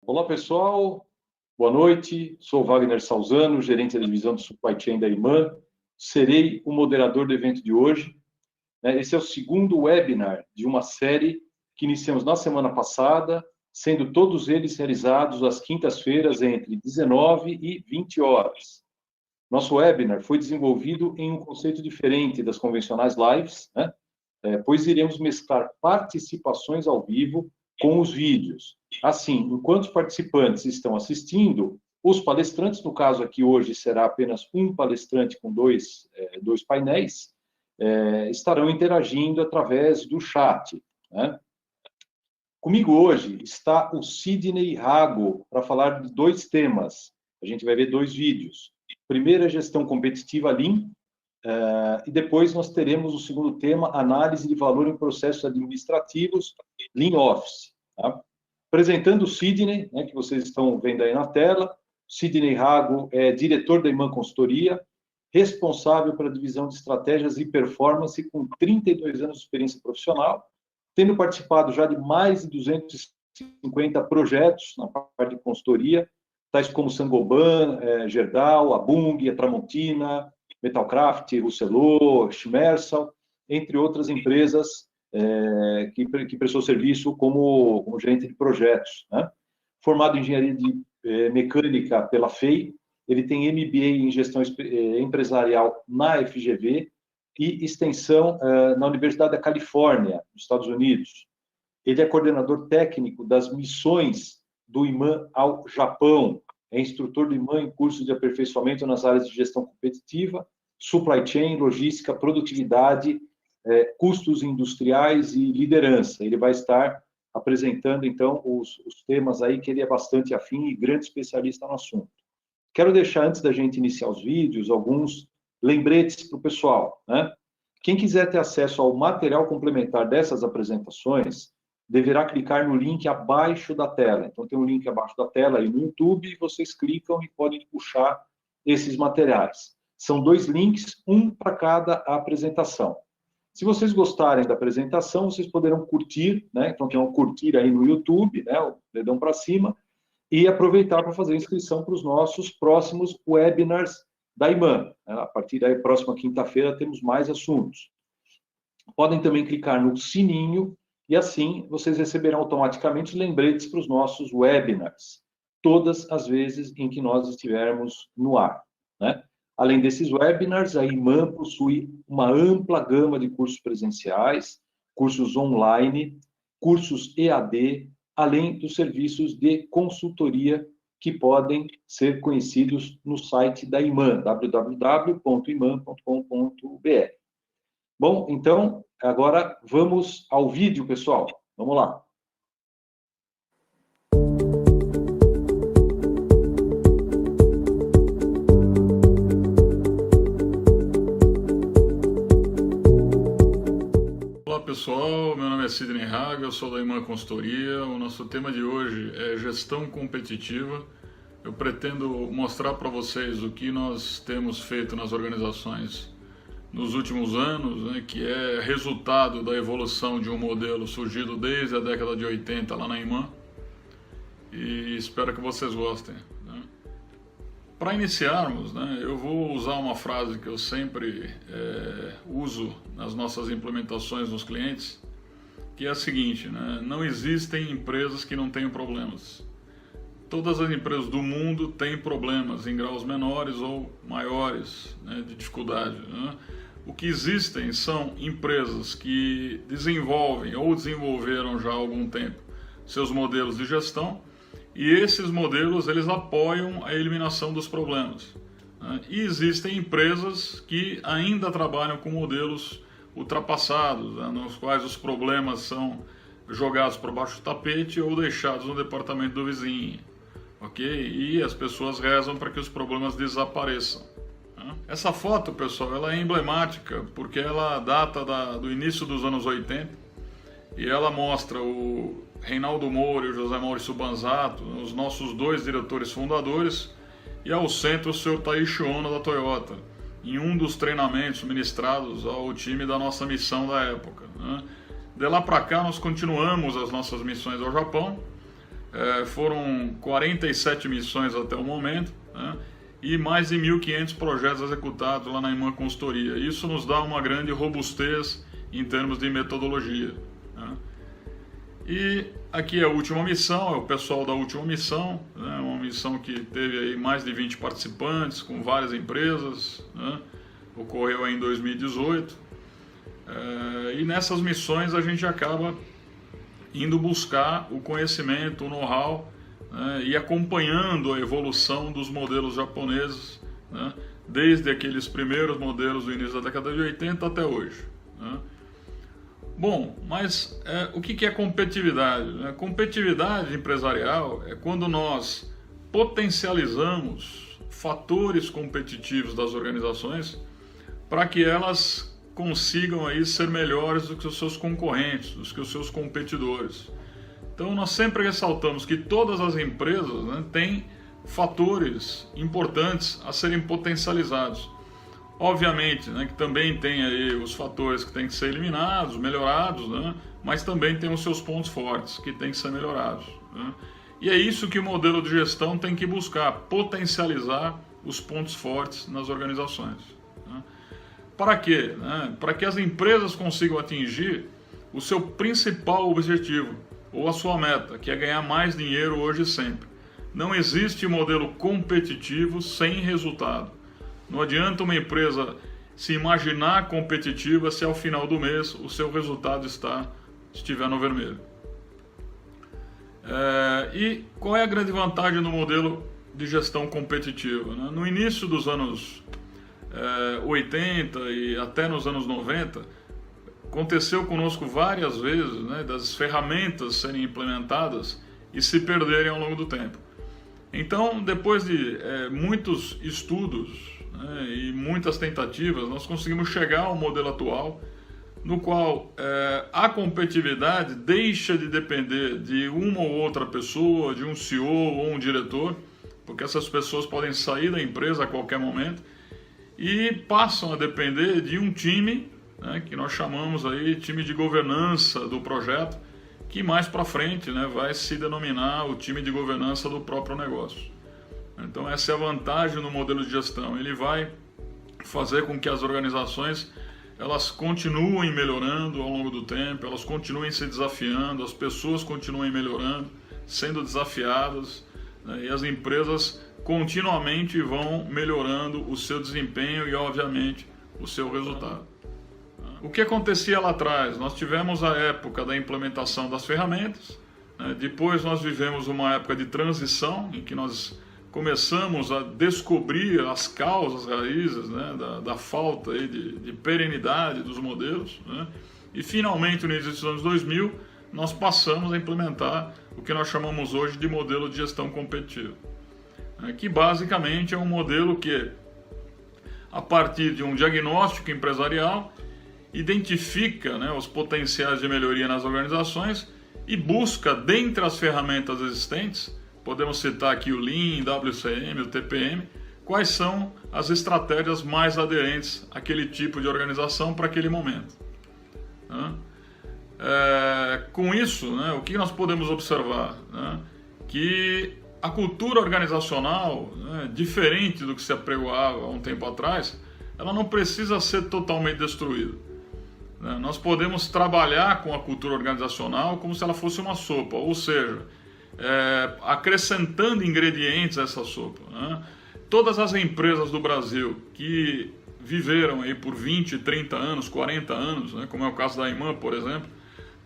Olá, pessoal. Boa noite. Sou Wagner Salzano, gerente da divisão de Supply Chain da IMAN. Serei o moderador do evento de hoje. Esse é o segundo webinar de uma série que iniciamos na semana passada, sendo todos eles realizados às quintas-feiras entre 19 e 20 horas. Nosso webinar foi desenvolvido em um conceito diferente das convencionais lives, pois iremos mesclar participações ao vivo com os vídeos. Assim, enquanto os participantes estão assistindo, os palestrantes, no caso aqui hoje será apenas um palestrante com dois painéis, estarão interagindo através do chat. Comigo hoje está o Sidney Rago para falar de dois temas. A gente vai ver dois vídeos. Primeiro, a gestão competitiva Lean, e depois nós teremos o segundo tema, análise de valor em processos administrativos, Lean Office. Tá? Apresentando o Sidney, que vocês estão vendo aí na tela. Sidney Rago é diretor da IMAN Consultoria, responsável pela divisão de estratégias e performance, com 32 anos de experiência profissional, tendo participado já de mais de 250 projetos na parte de consultoria, tais como Saint-Gobain, Gerdau, Abung, a Tramontina, Metalcraft, Rousselot, Schmersal, entre outras empresas que prestou serviço como gerente de projetos. Formado em engenharia mecânica pela FEI, ele tem MBA em gestão empresarial na FGV e extensão na Universidade da Califórnia, nos Estados Unidos. Ele é coordenador técnico das missões do IMAN ao Japão, é instrutor do IMAN em cursos de aperfeiçoamento nas áreas de gestão competitiva, supply chain, logística, produtividade, custos industriais e liderança. Ele vai estar apresentando, então, os temas aí que ele é bastante afim e grande especialista no assunto. Quero deixar, antes da gente iniciar os vídeos, alguns lembretes para o pessoal. Quem quiser ter acesso ao material complementar dessas apresentações, deverá clicar no link abaixo da tela. Então, tem um link abaixo da tela aí no YouTube, e vocês clicam e podem puxar esses materiais. São dois links, um para cada apresentação. Se vocês gostarem da apresentação, vocês poderão curtir, então tem um curtir aí no YouTube, o dedão para cima, e aproveitar para fazer inscrição para os nossos próximos webinars da IMAN. A partir da próxima quinta-feira temos mais assuntos. Podem também clicar no sininho, e assim vocês receberão automaticamente os lembretes para os nossos webinars, todas as vezes em que nós estivermos no ar. Além desses webinars, a IMAN possui uma ampla gama de cursos presenciais, cursos online, cursos EAD, além dos serviços de consultoria que podem ser conhecidos no site da IMAN, www.iman.com.br. Bom, então, agora vamos ao vídeo, pessoal. Vamos lá. Olá pessoal, meu nome é Sidney Rago, eu sou da IMAN Consultoria. O nosso tema de hoje é gestão competitiva. Eu pretendo mostrar para vocês o que nós temos feito nas organizações nos últimos anos, que é resultado da evolução de um modelo surgido desde a década de 80 lá na IMAN, e espero que vocês gostem. Para iniciarmos, eu vou usar uma frase que eu sempre uso nas nossas implementações nos clientes, que é a seguinte: não existem empresas que não tenham problemas. Todas as empresas do mundo têm problemas em graus menores ou maiores de dificuldade. O que existem são empresas que desenvolvem ou desenvolveram já há algum tempo seus modelos de gestão, e esses modelos eles apoiam a eliminação dos problemas. E existem empresas que ainda trabalham com modelos ultrapassados, nos quais os problemas são jogados por baixo do tapete ou deixados no departamento do vizinho. E as pessoas rezam para que os problemas desapareçam. Essa foto, pessoal, ela é emblemática porque ela data do início dos anos 80 e ela mostra o Reinaldo Moura e o José Maurício Banzato, os nossos dois diretores fundadores, e ao centro o Sr. Taishi Ono da Toyota, em um dos treinamentos ministrados ao time da nossa missão da época. De lá para cá nós continuamos as nossas missões ao Japão, foram 47 missões até o momento, né? E mais de 1.500 projetos executados lá na Iman Consultoria. Isso nos dá uma grande robustez em termos de metodologia, né? E aqui é a última missão, é o pessoal da última missão, né? Uma missão que teve aí mais de 20 participantes, com várias empresas, né? Ocorreu aí em 2018. E nessas missões a gente acaba indo buscar o conhecimento, o know-how, né? E acompanhando a evolução dos modelos japoneses, né? Desde aqueles primeiros modelos do início da década de 80 até hoje, né? Bom, mas o que é competitividade? Competitividade empresarial é quando nós potencializamos fatores competitivos das organizações para que elas consigam aí ser melhores do que os seus concorrentes, do que os seus competidores. Então nós sempre ressaltamos que todas as empresas, né, têm fatores importantes a serem potencializados. Obviamente, né, que também tem aí os fatores que têm que ser eliminados, melhorados, né, mas também tem os seus pontos fortes que têm que ser melhorados, né? E é isso que o modelo de gestão tem que buscar, potencializar os pontos fortes nas organizações, né? Para quê? Né? Para que as empresas consigam atingir o seu principal objetivo, ou a sua meta, que é ganhar mais dinheiro hoje e sempre. Não existe modelo competitivo sem resultado. Não adianta uma empresa se imaginar competitiva se ao final do mês o seu resultado estiver no vermelho. E qual é a grande vantagem do modelo de gestão competitiva? Né? No início dos anos 80 e até nos anos 90, aconteceu conosco várias vezes, né, das ferramentas serem implementadas e se perderem ao longo do tempo. Então, depois de muitos estudos, né, e muitas tentativas, nós conseguimos chegar ao modelo atual, no qual a competitividade deixa de depender de uma ou outra pessoa, de um CEO ou um diretor, porque essas pessoas podem sair da empresa a qualquer momento, e passam a depender de um time, né, que nós chamamos aí time de governança do projeto, que mais para frente, né, vai se denominar o time de governança do próprio negócio. Então essa é a vantagem no modelo de gestão. Ele vai fazer com que as organizações elas continuem melhorando ao longo do tempo, elas continuem se desafiando, as pessoas continuem melhorando, sendo desafiadas, né, e as empresas continuamente vão melhorando o seu desempenho e, obviamente, o seu resultado. O que acontecia lá atrás? Nós tivemos a época da implementação das ferramentas, né? Depois nós vivemos uma época de transição, em que nós começamos a descobrir as causas raízes, né, da falta aí de perenidade dos modelos, né? E finalmente, no início dos anos 2000, nós passamos a implementar o que nós chamamos hoje de modelo de gestão competitiva, né? Que basicamente é um modelo que, a partir de um diagnóstico empresarial, identifica, né, os potenciais de melhoria nas organizações e busca, dentre as ferramentas existentes, podemos citar aqui o Lean, WCM, o TPM, quais são as estratégias mais aderentes àquele tipo de organização para aquele momento, né? Com isso, né, o que nós podemos observar? Né, que a cultura organizacional, né, diferente do que se apregoava há um tempo atrás, ela não precisa ser totalmente destruída. Nós podemos trabalhar com a cultura organizacional como se ela fosse uma sopa, ou seja, acrescentando ingredientes a essa sopa, né? Todas as empresas do Brasil que viveram aí por 20, 30 anos, 40 anos, né, como é o caso da Iman, por exemplo,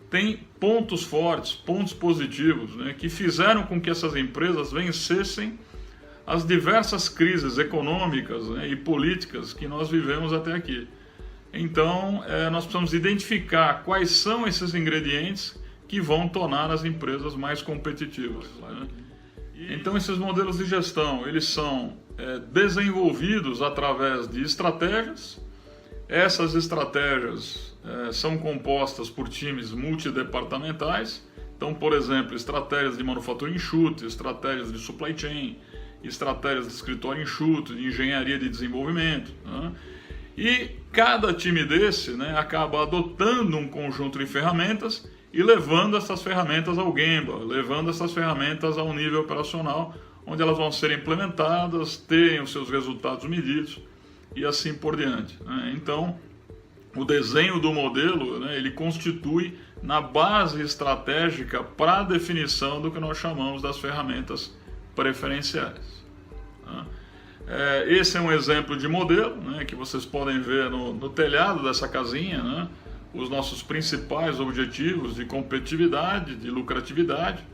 têm pontos fortes, pontos positivos, né, que fizeram com que essas empresas vencessem as diversas crises econômicas, né, e políticas que nós vivemos até aqui. Então, nós precisamos identificar quais são esses ingredientes que vão tornar as empresas mais competitivas, né? Então, esses modelos de gestão, eles são desenvolvidos através de estratégias. Essas estratégias são compostas por times multidepartamentais. Então, por exemplo, estratégias de manufatura enxuta, estratégias de supply chain, estratégias de escritório enxuto, de engenharia de desenvolvimento, né? E cada time desse, né, acaba adotando um conjunto de ferramentas e levando essas ferramentas ao Gemba, levando essas ferramentas ao nível operacional, onde elas vão ser implementadas, terem os seus resultados medidos e assim por diante, né? Então, o desenho do modelo, né, ele constitui na base estratégica para a definição do que nós chamamos das ferramentas preferenciais, né? Esse é um exemplo de modelo, né, que vocês podem ver no telhado dessa casinha, né, os nossos principais objetivos de competitividade, de lucratividade,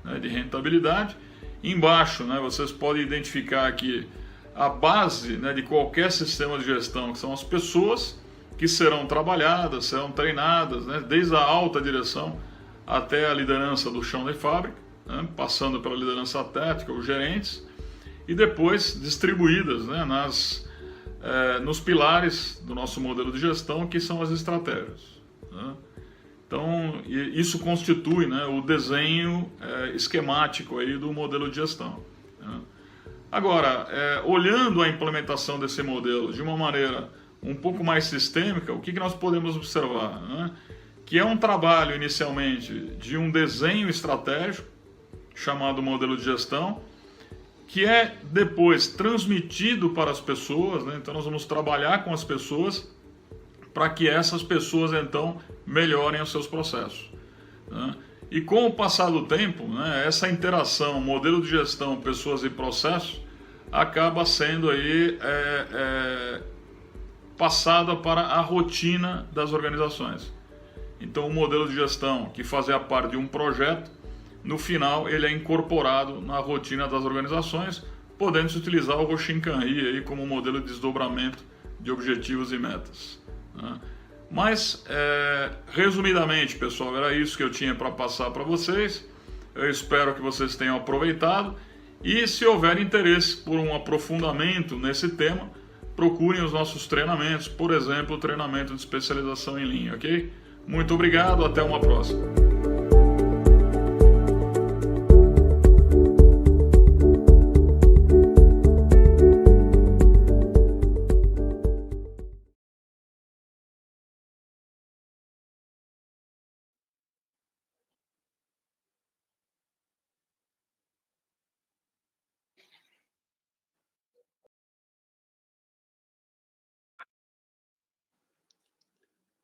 né, de rentabilidade. Embaixo, né, vocês podem identificar aqui a base, né, de qualquer sistema de gestão, que são as pessoas que serão trabalhadas, serão treinadas, né, desde a alta direção até a liderança do chão de fábrica, né, passando pela liderança técnica, os gerentes, e depois distribuídas, né, nos pilares do nosso modelo de gestão, que são as estratégias, né? Então, isso constitui, né, o desenho esquemático aí do modelo de gestão, né? Agora, olhando a implementação desse modelo de uma maneira um pouco mais sistêmica, o que nós podemos observar, né? Que é um trabalho, inicialmente, de um desenho estratégico, chamado modelo de gestão, que é depois transmitido para as pessoas, né? Então, nós vamos trabalhar com as pessoas para que essas pessoas, então, melhorem os seus processos, né? E com o passar do tempo, né, essa interação, modelo de gestão, pessoas e processos, acaba sendo aí passada para a rotina das organizações. Então, o modelo de gestão, que fazia parte de um projeto, no final ele é incorporado na rotina das organizações, podendo-se utilizar o Hoshinkanri aí como modelo de desdobramento de objetivos e metas, né? Mas, resumidamente, pessoal, era isso que eu tinha para passar para vocês. Eu espero que vocês tenham aproveitado. E se houver interesse por um aprofundamento nesse tema, procurem os nossos treinamentos, por exemplo, o treinamento de especialização em linha, ok? Muito obrigado, até uma próxima.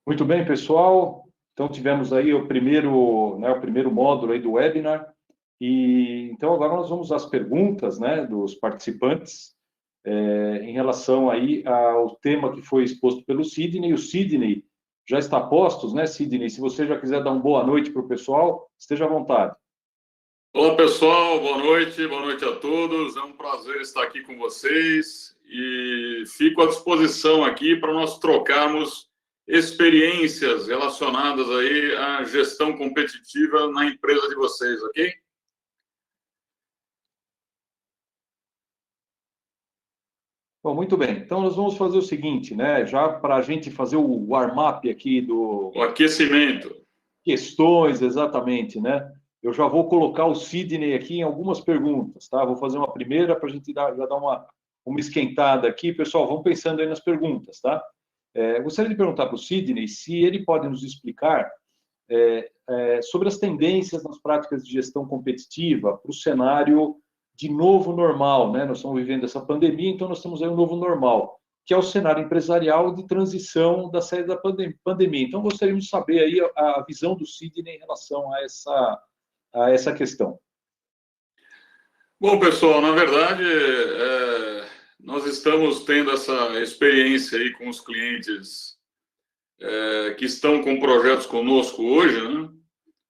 Muito bem, pessoal. Então, tivemos aí o primeiro módulo aí do webinar. E, então, agora nós vamos às perguntas, né, dos participantes, em relação aí ao tema que foi exposto pelo Sidney. O Sidney já está a postos, né, Sidney? Se você já quiser dar uma boa noite para o pessoal, esteja à vontade. Olá, pessoal. Boa noite a todos. É um prazer estar aqui com vocês e fico à disposição aqui para nós trocarmos experiências relacionadas aí à gestão competitiva na empresa de vocês, ok? Bom, muito bem. Então, nós vamos fazer o seguinte, né? Já para a gente fazer o warm-up aqui do... O aquecimento. Questões, exatamente, né? Eu já vou colocar o Sidney aqui em algumas perguntas, tá? Vou fazer uma primeira para a gente já dar uma esquentada aqui. Pessoal, vamos pensando aí nas perguntas, tá? Gostaria de perguntar para o Sidney se ele pode nos explicar sobre as tendências nas práticas de gestão competitiva para o cenário de novo normal, né? Nós estamos vivendo essa pandemia, então nós temos aí um novo normal, que é o cenário empresarial de transição da saída da pandemia. Então, gostaríamos de saber aí a visão do Sidney em relação a essa questão. Bom, pessoal, na verdade, nós estamos tendo essa experiência aí com os clientes que estão com projetos conosco hoje, né?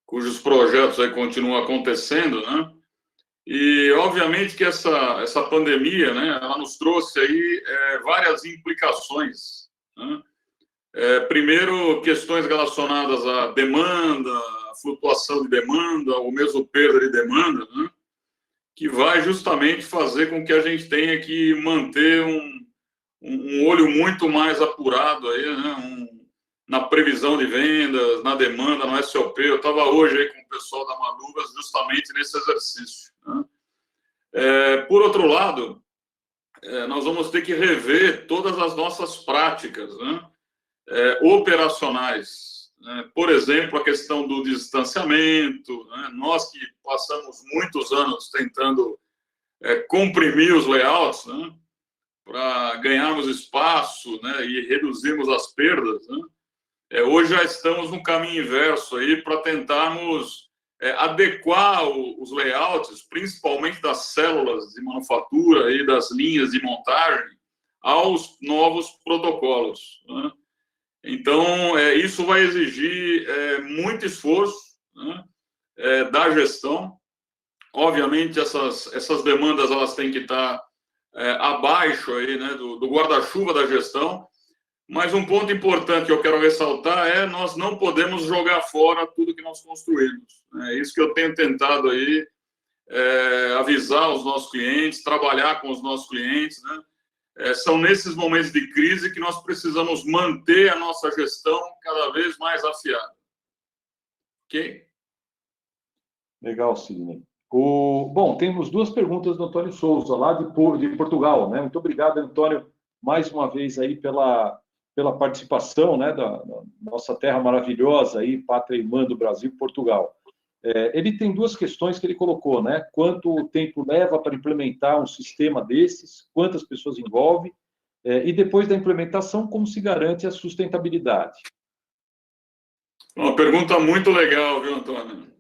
Cujos projetos aí continuam acontecendo, né? E, obviamente, que essa pandemia, né, ela nos trouxe aí várias implicações, né? Primeiro, questões relacionadas à demanda, à flutuação de demanda, ou mesmo perda de demanda, né? Que vai justamente fazer com que a gente tenha que manter um olho muito mais apurado aí, né? Na previsão de vendas, na demanda, no SOP. Eu estava hoje aí com o pessoal da Maluvas justamente nesse exercício, né? Por outro lado, nós vamos ter que rever todas as nossas práticas, né, operacionais, né? Por exemplo, a questão do distanciamento, né? Nós que passamos muitos anos tentando comprimir os layouts, né? Para ganharmos espaço, né? E reduzirmos as perdas, né? Hoje já estamos no caminho inverso aí para tentarmos adequar os layouts, principalmente das células de manufatura e das linhas de montagem, aos novos protocolos, né? Então, isso vai exigir muito esforço, né, da gestão. Obviamente, essas demandas elas têm que estar abaixo aí, né, do guarda-chuva da gestão. Mas um ponto importante que eu quero ressaltar nós não podemos jogar fora tudo que nós construímos. É isso que eu tenho tentado aí avisar os nossos clientes, trabalhar com os nossos clientes, né? São nesses momentos de crise que nós precisamos manter a nossa gestão cada vez mais afiada. Ok? Legal, Sidney. Bom, temos duas perguntas do Antônio Souza, lá de Portugal, né? Muito obrigado, Antônio, mais uma vez aí pela participação, né, da nossa terra maravilhosa aí, pátria irmã do Brasil, Portugal. Ele tem duas questões que ele colocou, né? Quanto tempo leva para implementar um sistema desses, quantas pessoas envolve, e depois da implementação, como se garante a sustentabilidade? Uma pergunta muito legal, viu, Antônio?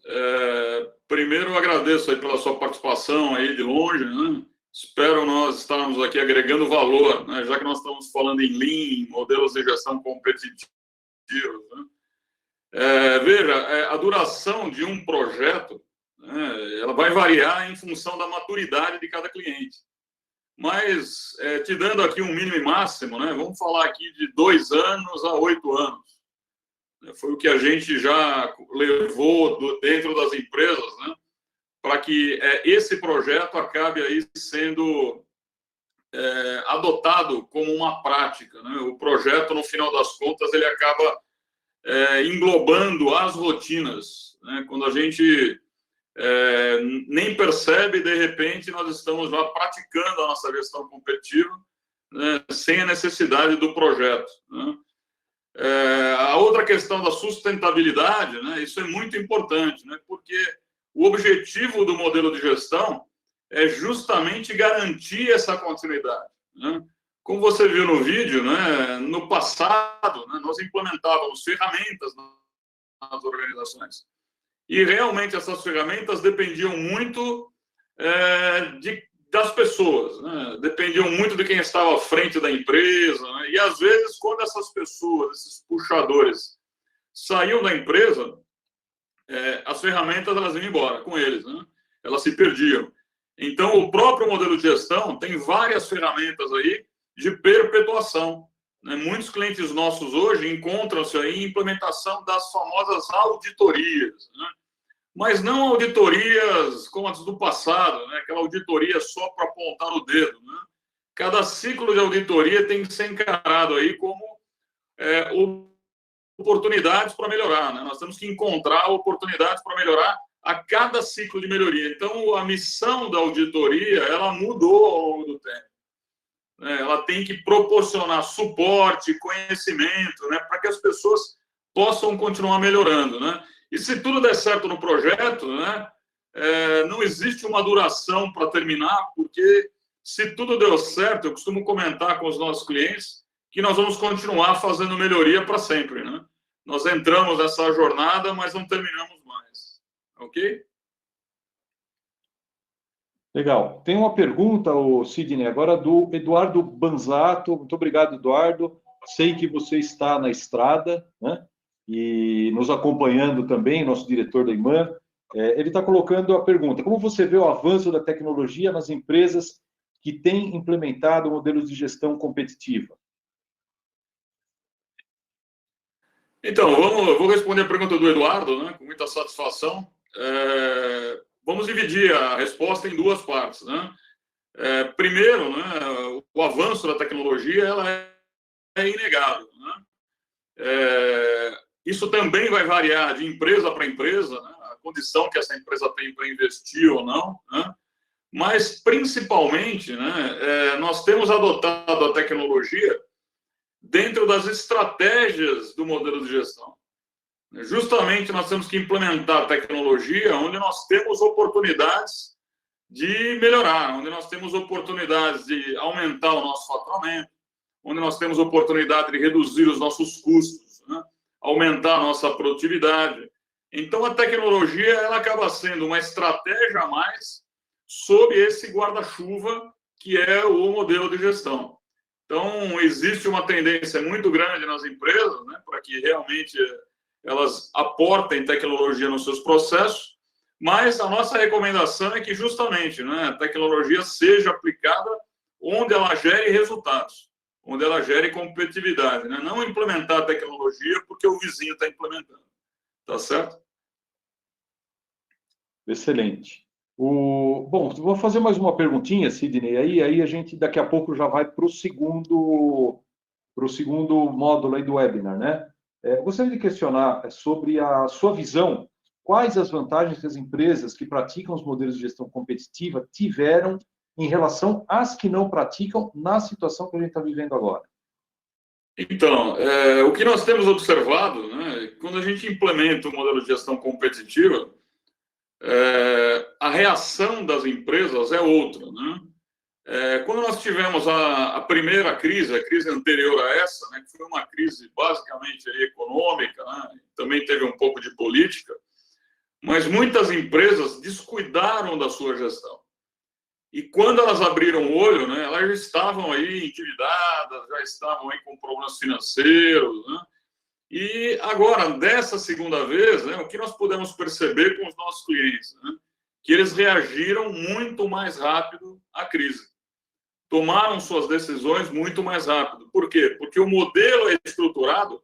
Primeiro, eu agradeço aí pela sua participação aí de longe, né? Espero nós estarmos aqui agregando valor, né? Já que nós estamos falando em Lean, modelos de gestão competitivos, né? Veja, a duração de um projeto, né, ela vai variar em função da maturidade de cada cliente. Mas, te dando aqui um mínimo e máximo, né, vamos falar aqui de 2 anos a 8 anos. Foi o que a gente já levou dentro das empresas, né, para que esse projeto acabe aí sendo adotado como uma prática, né? O projeto, no final das contas, ele acaba englobando as rotinas, né? Quando a gente nem percebe, de repente, nós estamos já praticando a nossa gestão competitiva, né? Sem a necessidade do projeto, né? A outra questão da sustentabilidade, né? Isso é muito importante, né? Porque o objetivo do modelo de gestão é justamente garantir essa continuidade, né? Como você viu no vídeo, né, no passado, né, nós implementávamos ferramentas nas organizações. E realmente essas ferramentas dependiam muito das pessoas, né? Dependiam muito de quem estava à frente da empresa, né? E às vezes, quando essas pessoas, esses puxadores, saíam da empresa, as ferramentas elas iam embora com eles, né? Elas se perdiam. Então, o próprio modelo de gestão tem várias ferramentas aí de perpetuação, né? Muitos clientes nossos hoje encontram-se aí em implementação das famosas auditorias, né? Mas não auditorias como as do passado, né? Aquela auditoria só para apontar o dedo, né? Cada ciclo de auditoria tem que ser encarado aí como oportunidades para melhorar, né? Nós temos que encontrar oportunidades para melhorar a cada ciclo de melhoria. Então, a missão da auditoria, ela mudou ao longo do tempo. Ela tem que proporcionar suporte, conhecimento, né, para que as pessoas possam continuar melhorando, né? E se tudo der certo no projeto, né, não existe uma duração para terminar, porque se tudo deu certo, eu costumo comentar com os nossos clientes que nós vamos continuar fazendo melhoria para sempre, né? Nós entramos nessa jornada, mas não terminamos mais. Ok? Legal. Tem uma pergunta, Sidney, agora do Eduardo Banzato. Muito obrigado, Eduardo. Sei que você está na estrada, né? E nos acompanhando também, nosso diretor da IMAN. Ele está colocando a pergunta: como você vê o avanço da tecnologia nas empresas que têm implementado modelos de gestão competitiva? Então, vou responder a pergunta do Eduardo, né, com muita satisfação. Vamos dividir a resposta em duas partes, né? Primeiro, né, o avanço da tecnologia ela é inegável, né? Isso também vai variar de empresa para empresa, né, a condição que essa empresa tem para investir ou não, né? Mas, principalmente, né, nós temos adotado a tecnologia dentro das estratégias do modelo de gestão. Justamente nós temos que implementar tecnologia onde nós temos oportunidades de melhorar, onde nós temos oportunidades de aumentar o nosso faturamento, onde nós temos oportunidade de reduzir os nossos custos, né? Aumentar a nossa produtividade. Então, a tecnologia ela acaba sendo uma estratégia a mais sob esse guarda-chuva que é o modelo de gestão. Então, existe uma tendência muito grande nas empresas, né, para que realmente elas aportem tecnologia nos seus processos, mas a nossa recomendação é que justamente, né, a tecnologia seja aplicada onde ela gere resultados, onde ela gere competitividade, né? Não implementar a tecnologia porque o vizinho está implementando. Tá certo? Excelente. Bom, vou fazer mais uma perguntinha, Sidney, aí a gente daqui a pouco já vai para o segundo módulo aí do webinar, né? Gostaria de questionar sobre a sua visão, quais as vantagens que as empresas que praticam os modelos de gestão competitiva tiveram em relação às que não praticam na situação que a gente está vivendo agora? Então, o que nós temos observado, né, quando a gente implementa o modelo de gestão competitiva, a reação das empresas é outra, né? Quando nós tivemos a primeira crise, a crise anterior a essa, né, que foi uma crise basicamente econômica, né, também teve um pouco de política, mas muitas empresas descuidaram da sua gestão. E quando elas abriram o olho, né, elas já estavam aí endividadas, já estavam aí com problemas financeiros, né? E agora, dessa segunda vez, né, o que nós podemos perceber com os nossos clientes, né, que eles reagiram muito mais rápido à crise. Tomaram suas decisões muito mais rápido. Por quê? Porque o modelo é estruturado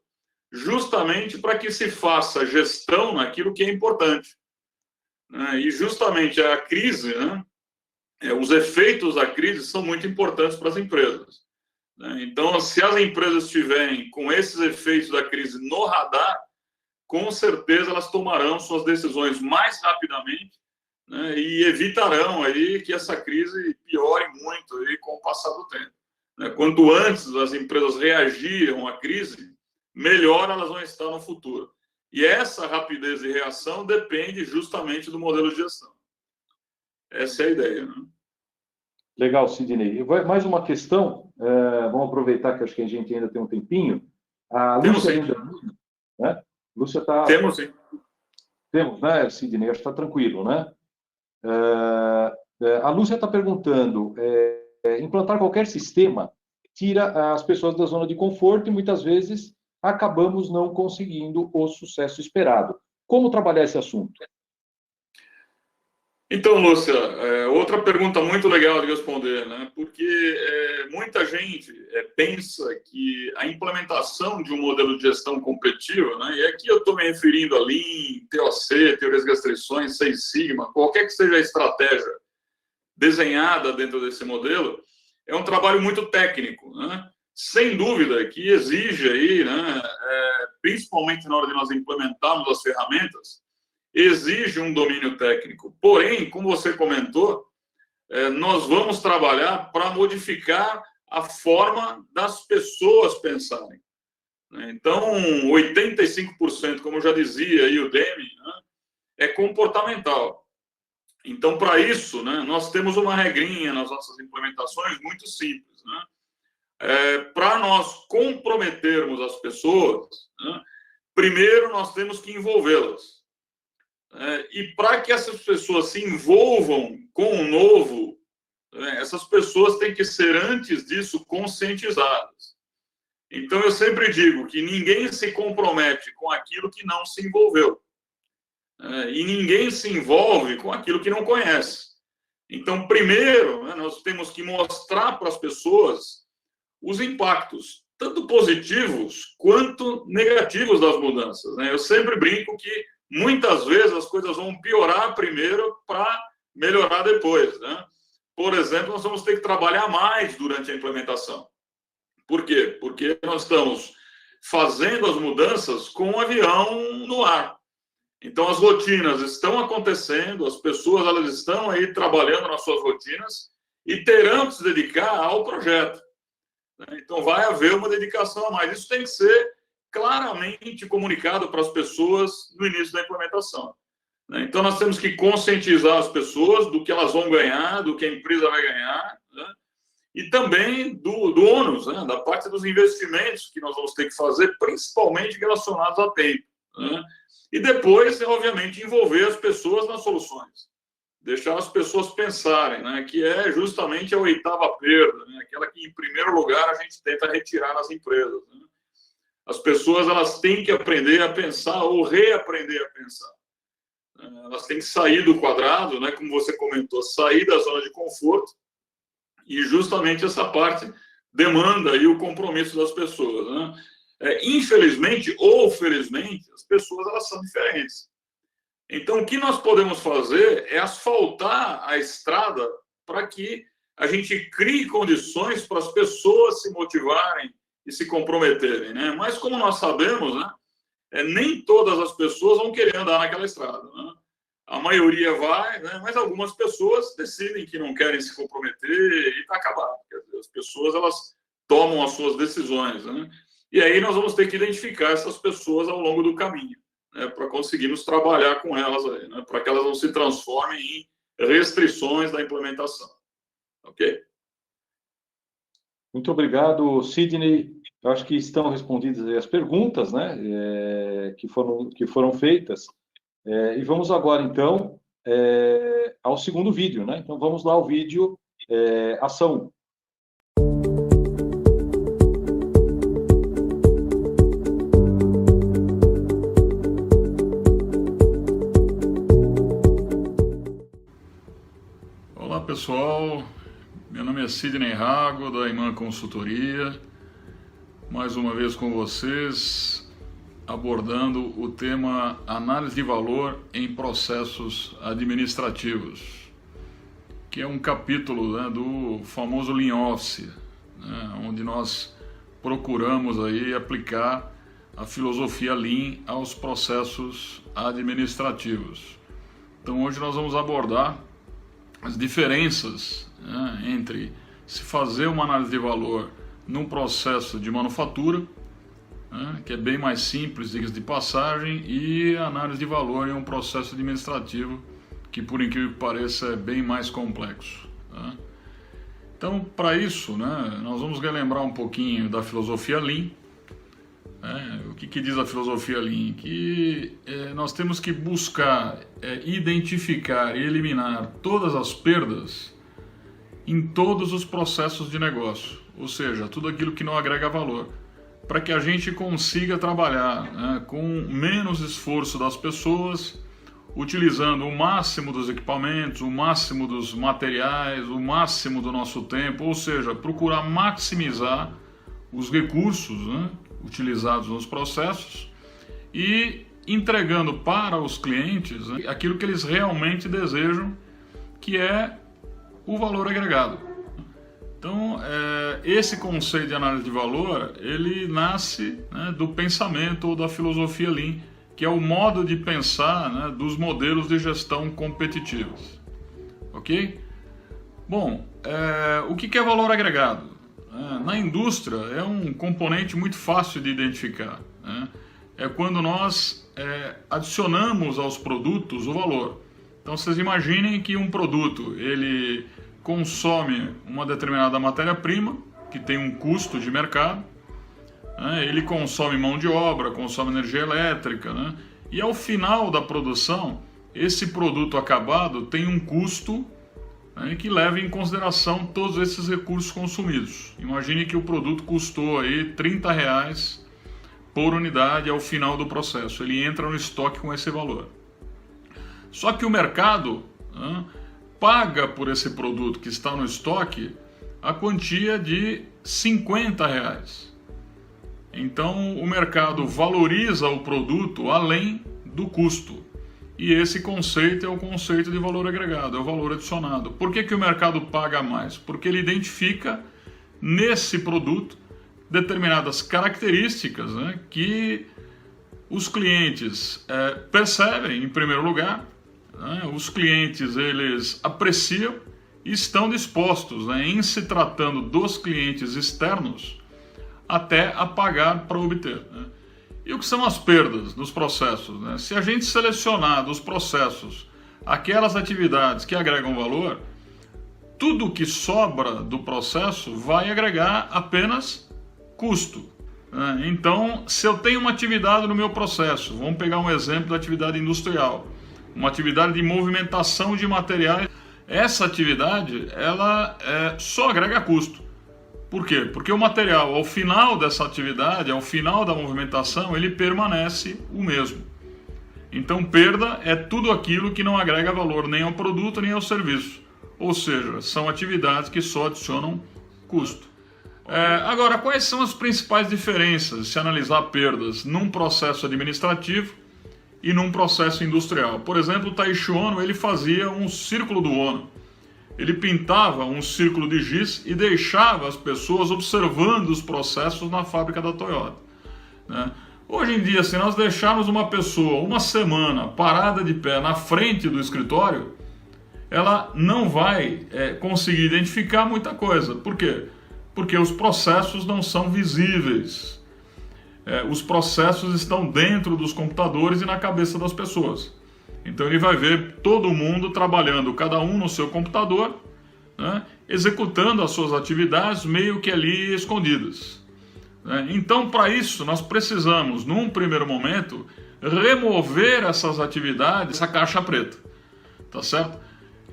justamente para que se faça gestão naquilo que é importante. E justamente a crise, né, os efeitos da crise são muito importantes para as empresas. Então, se as empresas estiverem com esses efeitos da crise no radar, com certeza elas tomarão suas decisões mais rapidamente, né, e evitarão aí que essa crise piore muito aí com o passar do tempo. Quanto antes as empresas reagiram à crise, melhor elas vão estar no futuro. E essa rapidez de reação depende justamente do modelo de gestão. Essa é a ideia, né? Legal, Sidney. Mais uma questão, vamos aproveitar que acho que a gente ainda tem um tempinho. A Lúcia ainda, né? Lúcia está... Temos, sim. Temos, né, Sidney? Acho que está tranquilo, né? A Lúcia está perguntando, implantar qualquer sistema tira as pessoas da zona de conforto e muitas vezes acabamos não conseguindo o sucesso esperado. Como trabalhar esse assunto? Então, Lúcia, outra pergunta muito legal de responder, né? Porque muita gente pensa que a implementação de um modelo de gestão competitiva, né? E aqui eu estou me referindo a Lean, TOC, teorias de restrições, Seis Sigma, qualquer que seja a estratégia desenhada dentro desse modelo, é um trabalho muito técnico, né? Sem dúvida que exige aí, né, principalmente na hora de nós implementarmos as ferramentas, exige um domínio técnico. Porém, como você comentou, nós vamos trabalhar para modificar a forma das pessoas pensarem. Então, 85%, como já dizia aí o Demi, né, é comportamental. Então, para isso, né, nós temos uma regrinha nas nossas implementações muito simples, né? Para nós comprometermos as pessoas, né, primeiro nós temos que envolvê-las. E para que essas pessoas se envolvam com o novo, essas pessoas têm que ser, antes disso, conscientizadas. Então, eu sempre digo que ninguém se compromete com aquilo que não se envolveu. E ninguém se envolve com aquilo que não conhece. Então, primeiro, né, nós temos que mostrar para as pessoas os impactos, tanto positivos quanto negativos das mudanças, né? Eu sempre brinco que muitas vezes as coisas vão piorar primeiro para melhorar depois, né? Por exemplo, nós vamos ter que trabalhar mais durante a implementação. Por quê? Porque nós estamos fazendo as mudanças com um avião no ar. Então, as rotinas estão acontecendo, as pessoas elas estão aí trabalhando nas suas rotinas e terão que se dedicar ao projeto. Então, vai haver uma dedicação a mais. Isso tem que ser claramente comunicado para as pessoas no início da implementação. Então, nós temos que conscientizar as pessoas do que elas vão ganhar, do que a empresa vai ganhar, né? E também do ônus, né? Da parte dos investimentos que nós vamos ter que fazer, principalmente relacionados a tempo, né? E depois, obviamente, envolver as pessoas nas soluções. Deixar as pessoas pensarem, né? Que é justamente a oitava perda, né? Aquela que, em primeiro lugar, a gente tenta retirar nas empresas, né? As pessoas, elas têm que aprender a pensar ou reaprender a pensar. Elas têm que sair do quadrado, né? Como você comentou, sair da zona de conforto, e justamente essa parte demanda aí o compromisso das pessoas, né? Infelizmente ou felizmente, as pessoas, elas são diferentes. Então, o que nós podemos fazer é asfaltar a estrada para que a gente crie condições para as pessoas se motivarem e se comprometerem, né? Mas, como nós sabemos, né? Nem todas as pessoas vão querer andar naquela estrada, né? A maioria vai, né? Mas algumas pessoas decidem que não querem se comprometer e está acabado. As pessoas, elas tomam as suas decisões, né? E aí nós vamos ter que identificar essas pessoas ao longo do caminho, né? Para conseguirmos trabalhar com elas aí, né? Para que elas não se transformem em restrições da implementação. Ok? Muito obrigado, Sidney. Eu acho que estão respondidas as perguntas, né, que foram feitas. E vamos agora, então, ao segundo vídeo, né? Então, vamos lá ao vídeo ação. Olá, pessoal. Meu nome é Sidney Rago, da Iman Consultoria. Mais uma vez com vocês, abordando o tema análise de valor em processos administrativos, que é um capítulo, né, do famoso Lean Office, né, onde nós procuramos aí aplicar a filosofia Lean aos processos administrativos. Então, hoje nós vamos abordar as diferenças, né, entre se fazer uma análise de valor num processo de manufatura, né, que é bem mais simples, diga-se de passagem, e a análise de valor em um processo administrativo que, por incrível que pareça, é bem mais complexo, tá? Então, para isso, né, nós vamos relembrar um pouquinho da filosofia Lean. O que diz a filosofia Lean? Que nós temos que buscar identificar e eliminar todas as perdas em todos os processos de negócio, ou seja, tudo aquilo que não agrega valor, para que a gente consiga trabalhar, né, com menos esforço das pessoas, utilizando o máximo dos equipamentos, o máximo dos materiais, o máximo do nosso tempo, ou seja, procurar maximizar os recursos, né, utilizados nos processos e entregando para os clientes, né, aquilo que eles realmente desejam, que é o valor agregado. Então, esse conceito de análise de valor, ele nasce, né, do pensamento ou da filosofia Lean, que é o modo de pensar, né, dos modelos de gestão competitivos. Ok? Bom, o que é valor agregado? Na indústria, é um componente muito fácil de identificar, né? É quando nós adicionamos aos produtos o valor. Então, vocês imaginem que um produto, ele consome uma determinada matéria-prima, que tem um custo de mercado, né? Ele consome mão de obra, consome energia elétrica, né? E ao final da produção, esse produto acabado tem um custo, né, que leva em consideração todos esses recursos consumidos. Imagine que o produto custou aí R$30 por unidade ao final do processo. Ele entra no estoque com esse valor. Só que o mercado, né, paga por esse produto que está no estoque a quantia de R$50. Então o mercado valoriza o produto além do custo. E esse conceito é o conceito de valor agregado, é o valor adicionado. Por que o mercado paga mais? Porque ele identifica nesse produto determinadas características, né, que os clientes percebem, em primeiro lugar, né, os clientes, eles apreciam e estão dispostos, né, em se tratando dos clientes externos, até a pagar para obter, né? E o que são as perdas nos processos, né? Se a gente selecionar dos processos aquelas atividades que agregam valor, tudo que sobra do processo vai agregar apenas custo. Então, se eu tenho uma atividade no meu processo, vamos pegar um exemplo da atividade industrial, uma atividade de movimentação de materiais, essa atividade ela só agrega custo. Por quê? Porque o material, ao final dessa atividade, ao final da movimentação, ele permanece o mesmo. Então, perda é tudo aquilo que não agrega valor nem ao produto nem ao serviço. Ou seja, são atividades que só adicionam custo. Agora, quais são as principais diferenças se analisar perdas num processo administrativo e num processo industrial? Por exemplo, o Taiichi Ohno, ele fazia um círculo do Ohno. Ele pintava um círculo de giz e deixava as pessoas observando os processos na fábrica da Toyota, né? Hoje em dia, se nós deixarmos uma pessoa uma semana parada de pé na frente do escritório, ela não vai conseguir identificar muita coisa. Por quê? Porque os processos não são visíveis. Os processos estão dentro dos computadores e na cabeça das pessoas. Então ele vai ver todo mundo trabalhando, cada um no seu computador, né, executando as suas atividades meio que ali escondidas. Então, para isso, nós precisamos, num primeiro momento, remover essas atividades, essa caixa preta. Tá certo?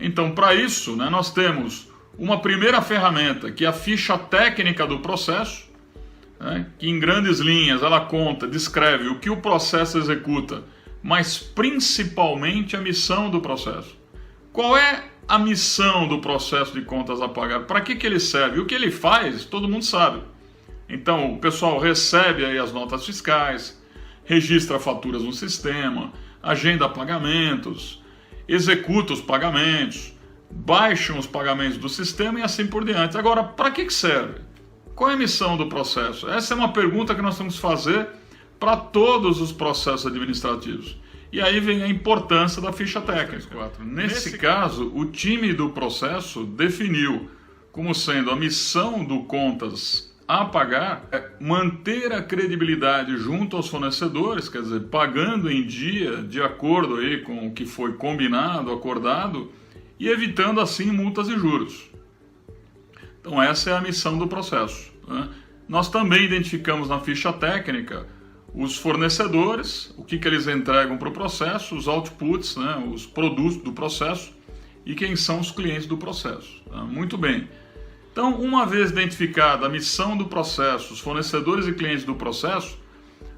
Então, para isso, né, nós temos uma primeira ferramenta, que é a ficha técnica do processo, né, que em grandes linhas ela descreve o que o processo executa, mas principalmente a missão do processo. Qual é a missão do processo de contas a pagar? Para que ele serve? O que ele faz, todo mundo sabe. Então, o pessoal recebe aí as notas fiscais, registra faturas no sistema, agenda pagamentos, executa os pagamentos, baixa os pagamentos do sistema e assim por diante. Agora, para que serve? Qual é a missão do processo? Essa é uma pergunta que nós temos que fazer para todos os processos administrativos. E aí vem a importância da ficha técnica. Nesse caso, o time do processo definiu como sendo a missão do contas a pagar manter a credibilidade junto aos fornecedores, quer dizer, pagando em dia, de acordo aí com o que foi combinado, acordado, e evitando assim multas e juros. Então essa é a missão do processo, né? Nós também identificamos na ficha técnica os fornecedores, o que eles entregam para o processo, os outputs, né, os produtos do processo e quem são os clientes do processo. Tá? Muito bem. Então, uma vez identificada a missão do processo, os fornecedores e clientes do processo,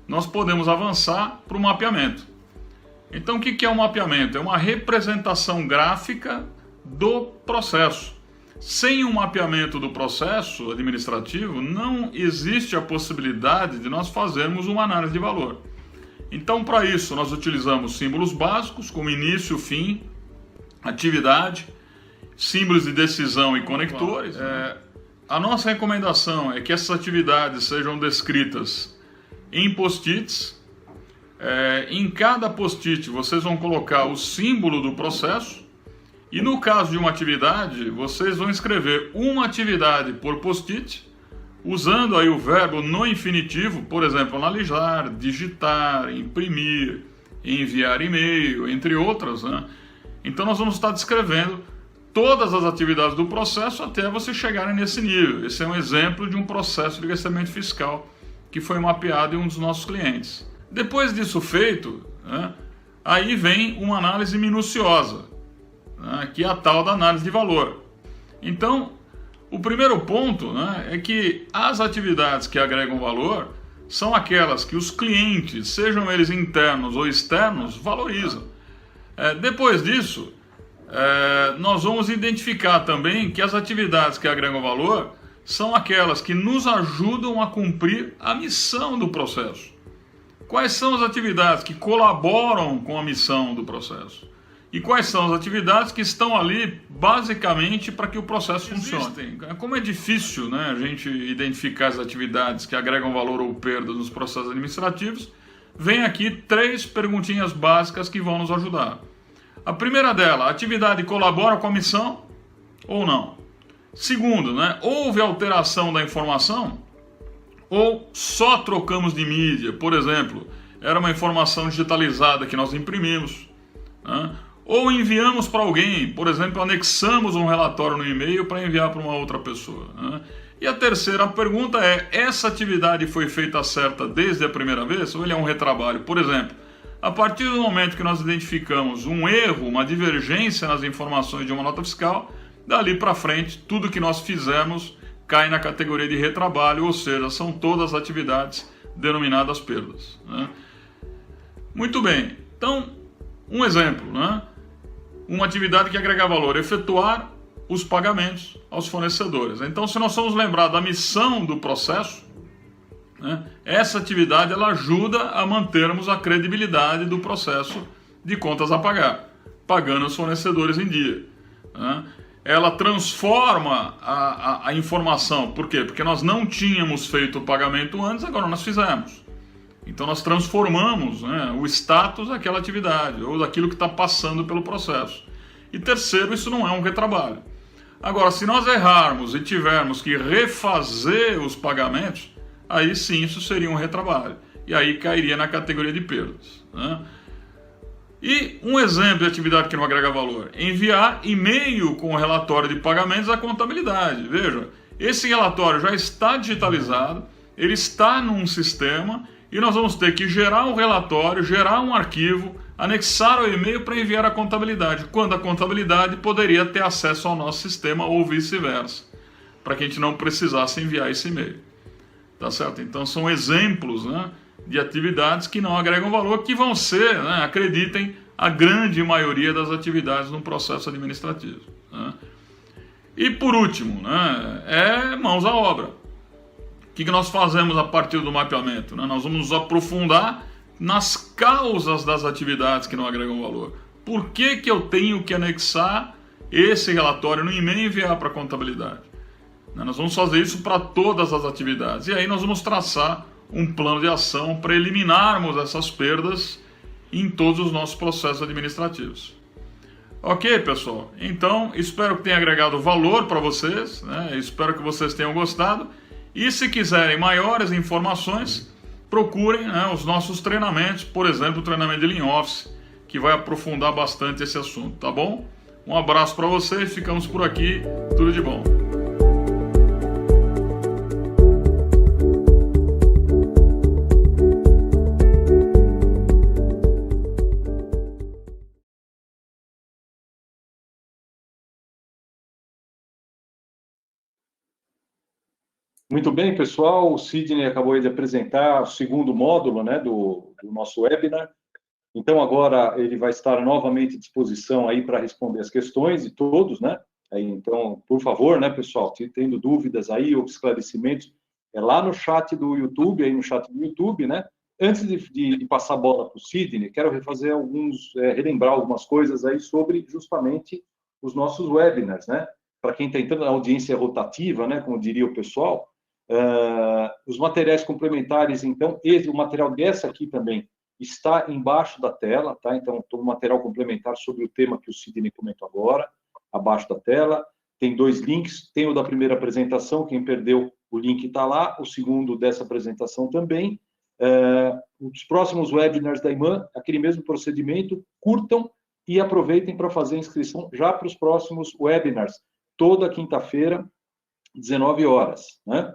nós podemos avançar para o mapeamento. Então, o que é um mapeamento? É uma representação gráfica do processo. Sem um mapeamento do processo administrativo, não existe a possibilidade de nós fazermos uma análise de valor. Então, para isso, nós utilizamos símbolos básicos, como início, fim, atividade, símbolos de decisão e conectores. A nossa recomendação é que essas atividades sejam descritas em post-its. Em cada post-it, vocês vão colocar o símbolo do processo. E no caso de uma atividade, vocês vão escrever uma atividade por post-it, usando aí o verbo no infinitivo, por exemplo, analisar, digitar, imprimir, enviar e-mail, entre outras, né? Então nós vamos estar descrevendo todas as atividades do processo até vocês chegarem nesse nível. Esse é um exemplo de um processo de licenciamento fiscal que foi mapeado em um dos nossos clientes. Depois disso feito, né, aí vem uma análise minuciosa, que é a tal da análise de valor. Então, o primeiro ponto, né, é que as atividades que agregam valor são aquelas que os clientes, sejam eles internos ou externos, valorizam. Depois disso, nós vamos identificar também que as atividades que agregam valor são aquelas que nos ajudam a cumprir a missão do processo. Quais são as atividades que colaboram com a missão do processo? E quais são as atividades que estão ali basicamente para que o processo funcione? Como é difícil, né, a gente identificar as atividades que agregam valor ou perda nos processos administrativos, vem aqui 3 perguntinhas básicas que vão nos ajudar. A primeira dela, a atividade colabora com a missão ou não? Segundo, né, houve alteração da informação ou só trocamos de mídia, por exemplo, era uma informação digitalizada que nós imprimimos, né? Ou enviamos para alguém, por exemplo, anexamos um relatório no e-mail para enviar para uma outra pessoa, né? E a terceira pergunta é, essa atividade foi feita certa desde a primeira vez ou ele é um retrabalho? Por exemplo, a partir do momento que nós identificamos um erro, uma divergência nas informações de uma nota fiscal, dali para frente, tudo que nós fizemos cai na categoria de retrabalho, ou seja, são todas atividades denominadas perdas, né? Muito bem, então, um exemplo, né? Uma atividade que agrega valor, efetuar os pagamentos aos fornecedores. Então, se nós formos lembrar da missão do processo, né, essa atividade ela ajuda a mantermos a credibilidade do processo de contas a pagar, pagando os fornecedores em dia, né? Ela transforma a informação, por quê? Porque nós não tínhamos feito o pagamento antes, agora nós fizemos. Então nós transformamos, né, o status daquela atividade, ou daquilo que está passando pelo processo. E terceiro, isso não é um retrabalho. Agora, se nós errarmos e tivermos que refazer os pagamentos, aí sim isso seria um retrabalho. E aí cairia na categoria de perdas, né? E um exemplo de atividade que não agrega valor, enviar e-mail com o relatório de pagamentos à contabilidade. Veja, esse relatório já está digitalizado, ele está num sistema e nós vamos ter que gerar um relatório, gerar um arquivo, anexar o e-mail para enviar à contabilidade, quando a contabilidade poderia ter acesso ao nosso sistema ou vice-versa, para que a gente não precisasse enviar esse e-mail. Tá certo? Então são exemplos, né, de atividades que não agregam valor, que vão ser, né, acreditem, a grande maioria das atividades no processo administrativo, né? E por último, né, é mãos à obra. O que nós fazemos a partir do mapeamento, né? Nós vamos nos aprofundar nas causas das atividades que não agregam valor. Por que eu tenho que anexar esse relatório no e-mail e enviar para a contabilidade? Nós vamos fazer isso para todas as atividades. E aí nós vamos traçar um plano de ação para eliminarmos essas perdas em todos os nossos processos administrativos. Ok, pessoal? Então, espero que tenha agregado valor para vocês, né? Espero que vocês tenham gostado. E se quiserem maiores informações, procurem, né, os nossos treinamentos, por exemplo, o treinamento de Lean Office, que vai aprofundar bastante esse assunto, tá bom? Um abraço para vocês, ficamos por aqui, tudo de bom. Muito bem, pessoal. O Sidney acabou de apresentar o segundo módulo, né, do nosso webinar. Então, agora ele vai estar novamente à disposição aí para responder as questões de todos, né? Aí, então, por favor, né, pessoal, tendo dúvidas aí ou esclarecimentos, é lá no chat do YouTube, né? Antes de passar a bola para o Sidney, quero relembrar algumas coisas aí sobre justamente os nossos webinars, né? Para quem está entrando na audiência rotativa, né, como diria o pessoal, os materiais complementares, então, o material dessa aqui também está embaixo da tela, tá? Então, todo o material complementar sobre o tema que o Sidney comentou agora, abaixo da tela. Tem 2 links, tem o da primeira apresentação, quem perdeu o link está lá, o segundo dessa apresentação também. Os próximos webinars da IMAN, aquele mesmo procedimento, curtam e aproveitem para fazer a inscrição já para os próximos webinars, toda quinta-feira, 19 horas, né?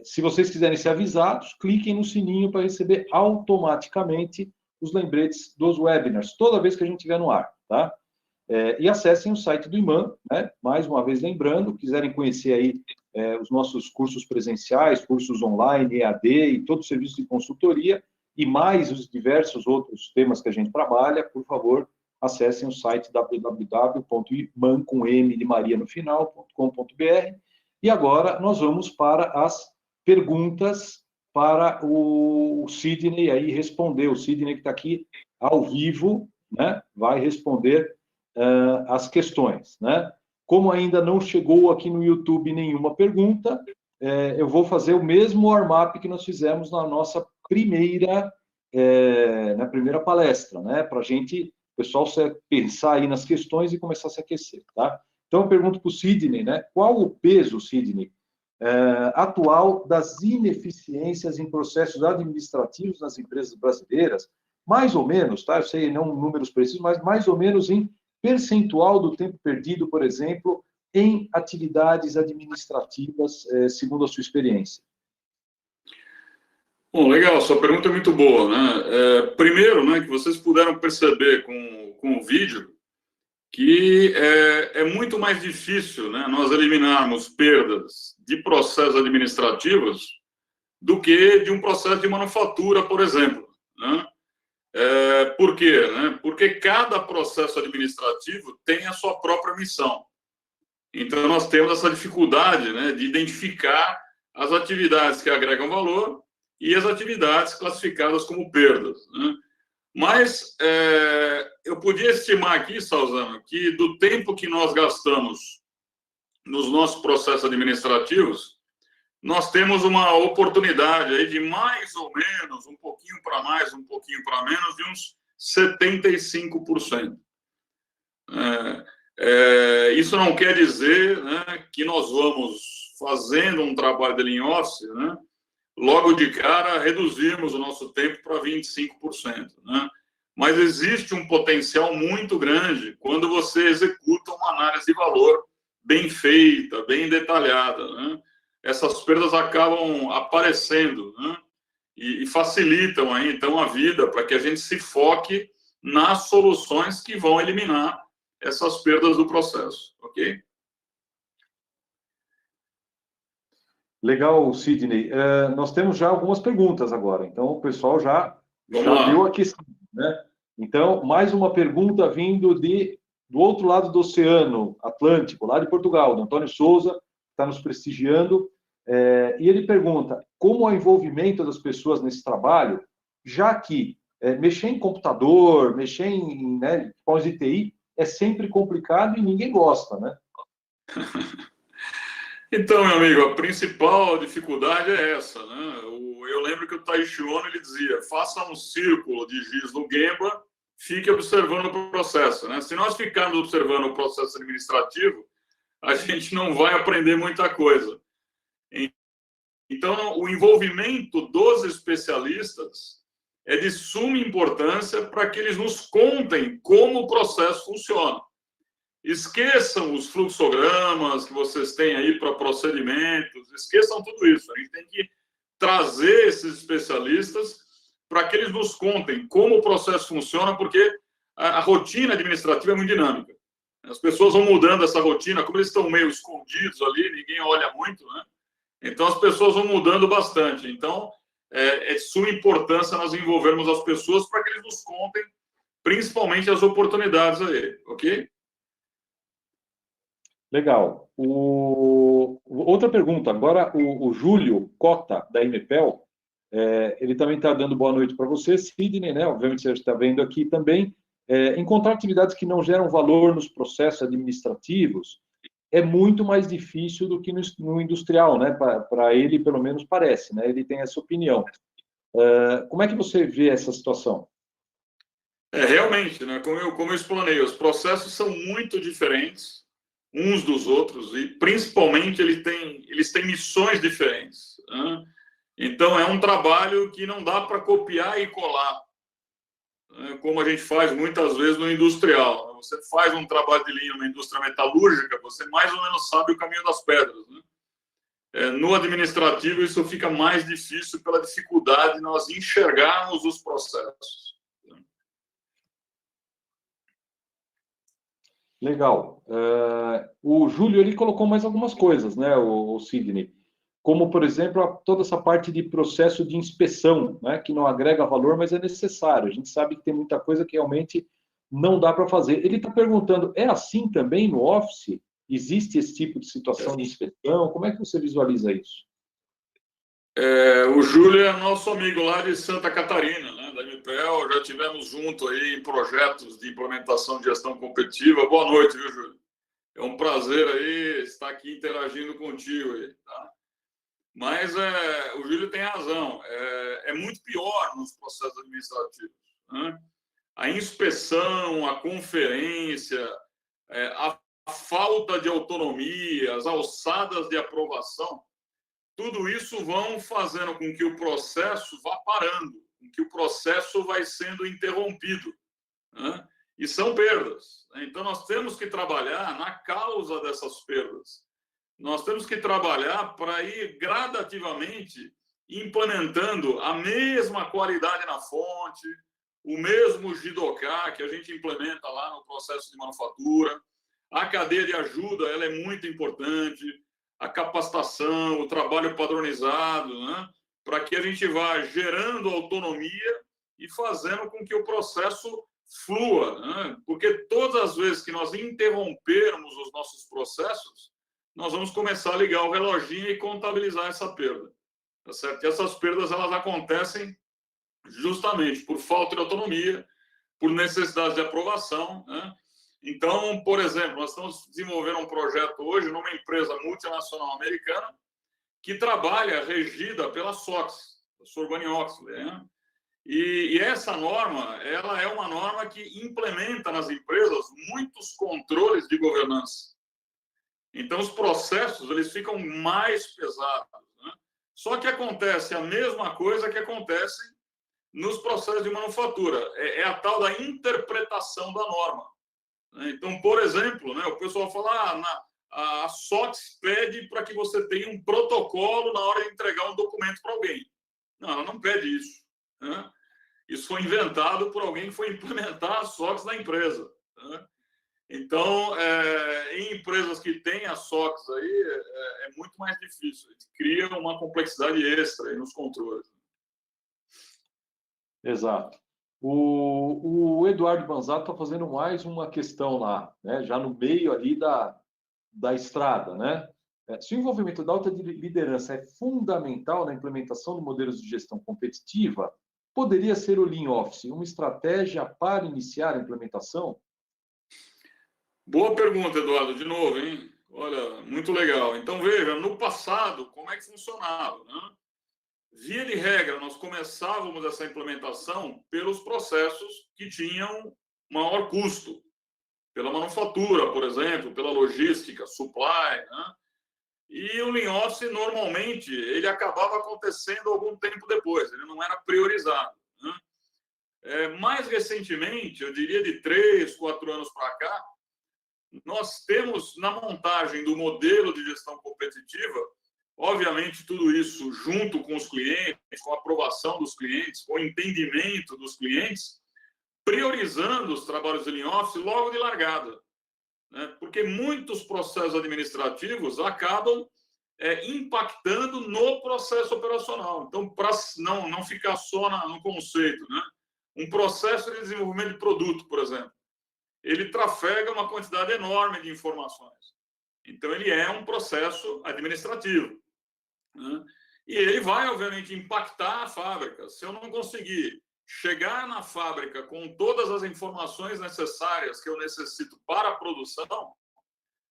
Se vocês quiserem ser avisados, cliquem no sininho para receber automaticamente os lembretes dos webinars, toda vez que a gente estiver no ar, tá? E acessem o site do IMAN, né? Mais uma vez lembrando, quiserem conhecer aí os nossos cursos presenciais, cursos online, EAD e todo o serviço de consultoria, e mais os diversos outros temas que a gente trabalha, por favor, acessem o site www.iman.com.br. E agora nós vamos para as perguntas para o Sidney aí responder. O Sidney que está aqui ao vivo, né, vai responder as questões, né? Como ainda não chegou aqui no YouTube nenhuma pergunta, eu vou fazer o mesmo warm-up que nós fizemos na nossa primeira palestra, né? Para a gente, o pessoal pensar aí nas questões e começar a se aquecer, tá? Então, eu pergunto para o Sidney, né? Qual o peso, Sidney, atual das ineficiências em processos administrativos nas empresas brasileiras, mais ou menos, tá? Eu sei não números precisos, mas mais ou menos em percentual do tempo perdido, por exemplo, em atividades administrativas, segundo a sua experiência. Bom, legal, sua pergunta é muito boa, né? Primeiro, né, que vocês puderam perceber com o vídeo que é muito mais difícil, né, nós eliminarmos perdas de processos administrativos do que de um processo de manufatura, por exemplo, né? Por quê? Né? Porque cada processo administrativo tem a sua própria missão. Então, nós temos essa dificuldade, né, de identificar as atividades que agregam valor e as atividades classificadas como perdas, né? Mas eu podia estimar aqui, Salzano, que do tempo que nós gastamos nos nossos processos administrativos, nós temos uma oportunidade aí de mais ou menos, um pouquinho para mais, um pouquinho para menos, de uns 75%. Isso não quer dizer, né, que nós vamos, fazendo um trabalho de lean office, né, logo de cara reduzirmos o nosso tempo para 25%. Né? Mas existe um potencial muito grande quando você executa uma análise de valor bem feita, bem detalhada. Né? Essas perdas acabam aparecendo, né? E facilitam aí, então, a vida para que a gente se foque nas soluções que vão eliminar essas perdas do processo, ok? Legal, Sidney. Nós temos já algumas perguntas agora, então o pessoal já deu aqui, né? Então, mais uma pergunta vindo do outro lado do Oceano Atlântico, lá de Portugal, do Antônio Souza, que está nos prestigiando, e ele pergunta como é o envolvimento das pessoas nesse trabalho, já que mexer em computador, mexer em equipamentos de TI é sempre complicado e ninguém gosta, né? Então, meu amigo, a principal dificuldade é essa, né? Eu lembro que o Taishi Ono, ele dizia, faça um círculo de giz no Gemba, fique observando o processo, né? Se nós ficarmos observando o processo administrativo, a gente não vai aprender muita coisa. Então, o envolvimento dos especialistas é de suma importância para que eles nos contem como o processo funciona. Esqueçam os fluxogramas que vocês têm aí para procedimentos, esqueçam tudo isso. A gente tem que trazer esses especialistas para que eles nos contem como o processo funciona, porque a rotina administrativa é muito dinâmica. As pessoas vão mudando essa rotina, como eles estão meio escondidos ali, ninguém olha muito, né? Então, as pessoas vão mudando bastante. Então, é de suma importância nós envolvermos as pessoas para que eles nos contem, principalmente as oportunidades aí, ok? Legal. Outra pergunta. Agora, o Júlio Cota, da Imepel, ele também está dando boa noite para você, Sidney, né? Obviamente você está vendo aqui também. Encontrar atividades que não geram valor nos processos administrativos é muito mais difícil do que no industrial, né? Para ele, pelo menos, parece, né? Ele tem essa opinião. Como é que você vê essa situação? Realmente, né? Como eu explanei, os processos são muito diferentes uns dos outros e, principalmente, eles têm missões diferentes, né? Então, é um trabalho que não dá para copiar e colar, né? Como a gente faz muitas vezes no industrial. Você faz um trabalho de linha na indústria metalúrgica, você mais ou menos sabe o caminho das pedras, né? No administrativo, isso fica mais difícil pela dificuldade de nós enxergarmos os processos. Legal. O Júlio, ele colocou mais algumas coisas, né, o Sidney? Como, por exemplo, toda essa parte de processo de inspeção, né, que não agrega valor, mas é necessário. A gente sabe que tem muita coisa que realmente não dá para fazer. Ele está perguntando, é assim também no Office? Existe esse tipo de situação de inspeção? Como é que você visualiza isso? O Júlio é nosso amigo lá de Santa Catarina, né, da Imepel. Já tivemos junto aí em projetos de implementação de gestão competitiva. Boa noite, viu, Júlio? É um prazer aí estar aqui interagindo contigo aí, tá? Mas o Júlio tem razão. É muito pior nos processos administrativos, né? A inspeção, a conferência, a falta de autonomia, as alçadas de aprovação tudo isso vão fazendo com que o processo vá parando, com que o processo vai sendo interrompido, né? E são perdas. Então, nós temos que trabalhar na causa dessas perdas. Nós temos que trabalhar para ir gradativamente implementando a mesma qualidade na fonte, o mesmo Jidoka que a gente implementa lá no processo de manufatura. A cadeia de ajuda, ela é muito importante, a capacitação, o trabalho padronizado, né? Para que a gente vá gerando autonomia e fazendo com que o processo flua, né? Porque todas as vezes que nós interrompermos os nossos processos, nós vamos começar a ligar o reloginho e contabilizar essa perda, tá certo? E essas perdas, elas acontecem justamente por falta de autonomia, por necessidade de aprovação, né? Então, por exemplo, nós estamos desenvolvendo um projeto hoje numa empresa multinacional americana que trabalha regida pela SOX, a Sarbanes-Oxley, né? E essa norma, ela é uma norma que implementa nas empresas muitos controles de governança. Então, os processos, eles ficam mais pesados, né? Só que acontece a mesma coisa que acontece nos processos de manufatura. É a tal da interpretação da norma. Então, por exemplo, né, o pessoal fala, a SOX pede para que você tenha um protocolo na hora de entregar um documento para alguém. Não, ela não pede isso, né? Isso foi inventado por alguém que foi implementar a SOX na empresa, né? Então, em empresas que têm a SOX aí, é muito mais difícil. Cria uma complexidade extra aí nos controles. Exato. O Eduardo Banzato está fazendo mais uma questão lá, né? Já no meio ali da estrada, né? Se o envolvimento da alta liderança é fundamental na implementação de modelos de gestão competitiva, poderia ser o Lean Office uma estratégia para iniciar a implementação? Boa pergunta, Eduardo, de novo, hein? Olha, muito legal. Então, veja, no passado, como é que funcionava, né? Via de regra, nós começávamos essa implementação pelos processos que tinham maior custo, pela manufatura, por exemplo, pela logística, supply, né? E o Lean Office, normalmente, ele acabava acontecendo algum tempo depois, ele não era priorizado, né? Mais recentemente, eu diria de 3, 4 anos para cá, nós temos na montagem do modelo de gestão competitiva, obviamente, tudo isso junto com os clientes, com a aprovação dos clientes, com o entendimento dos clientes, priorizando os trabalhos de Lean Office logo de largada, né? Porque muitos processos administrativos acabam impactando no processo operacional. Então, para não ficar só no conceito, né? Um processo de desenvolvimento de produto, por exemplo, ele trafega uma quantidade enorme de informações. Então, ele é um processo administrativo, né? E ele vai, obviamente, impactar a fábrica. Se eu não conseguir chegar na fábrica com todas as informações necessárias que eu necessito para a produção,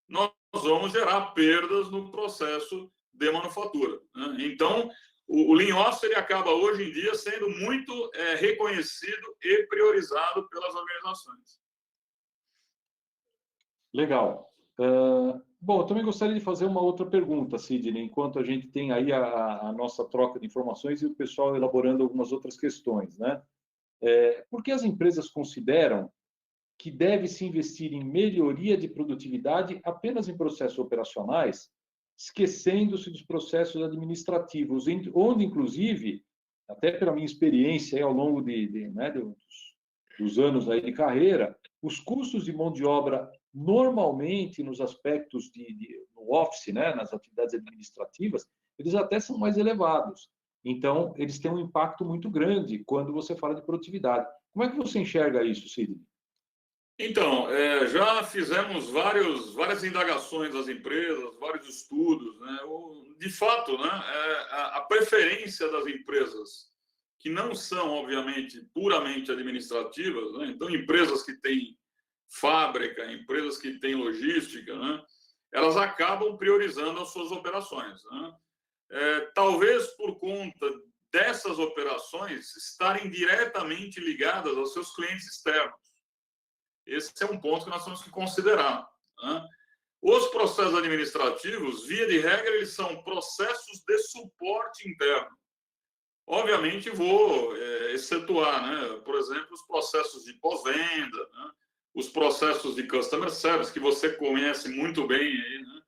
nós vamos gerar perdas no processo de manufatura, né? Então, o Lean Office ele acaba, hoje em dia, sendo muito reconhecido e priorizado pelas organizações. Legal. Bom, eu também gostaria de fazer uma outra pergunta, Sidney, enquanto a gente tem aí a nossa troca de informações e o pessoal elaborando algumas outras questões, né? Por que as empresas consideram que deve-se investir em melhoria de produtividade apenas em processos operacionais, esquecendo-se dos processos administrativos, onde, inclusive, até pela minha experiência aí, ao longo dos anos aí de carreira, os custos de mão de obra, normalmente, nos aspectos no office, né, nas atividades administrativas, eles até são mais elevados. Então, eles têm um impacto muito grande quando você fala de produtividade. Como é que você enxerga isso, Sidney? Então, já fizemos várias indagações das empresas, vários estudos, né? De fato, né, a preferência das empresas, que não são, obviamente, puramente administrativas, né? Então, empresas que têm fábrica, empresas que têm logística, né? Elas acabam priorizando as suas operações, né? Talvez por conta dessas operações estarem diretamente ligadas aos seus clientes externos. Esse é um ponto que nós temos que considerar, né? Os processos administrativos, via de regra, eles são processos de suporte interno. Obviamente, vou excetuar, né? Por exemplo, os processos de pós-venda, né? Os processos de customer service, que você conhece muito bem aí, né?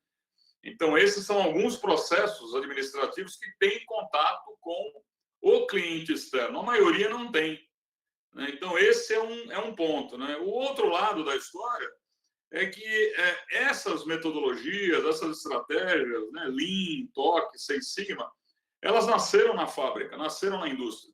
Então, esses são alguns processos administrativos que têm contato com o cliente externo. A maioria não tem, né? Então, esse é um ponto, né? O outro lado da história é que essas metodologias, essas estratégias, né? Lean, TOC, Six Sigma, elas nasceram na fábrica, nasceram na indústria.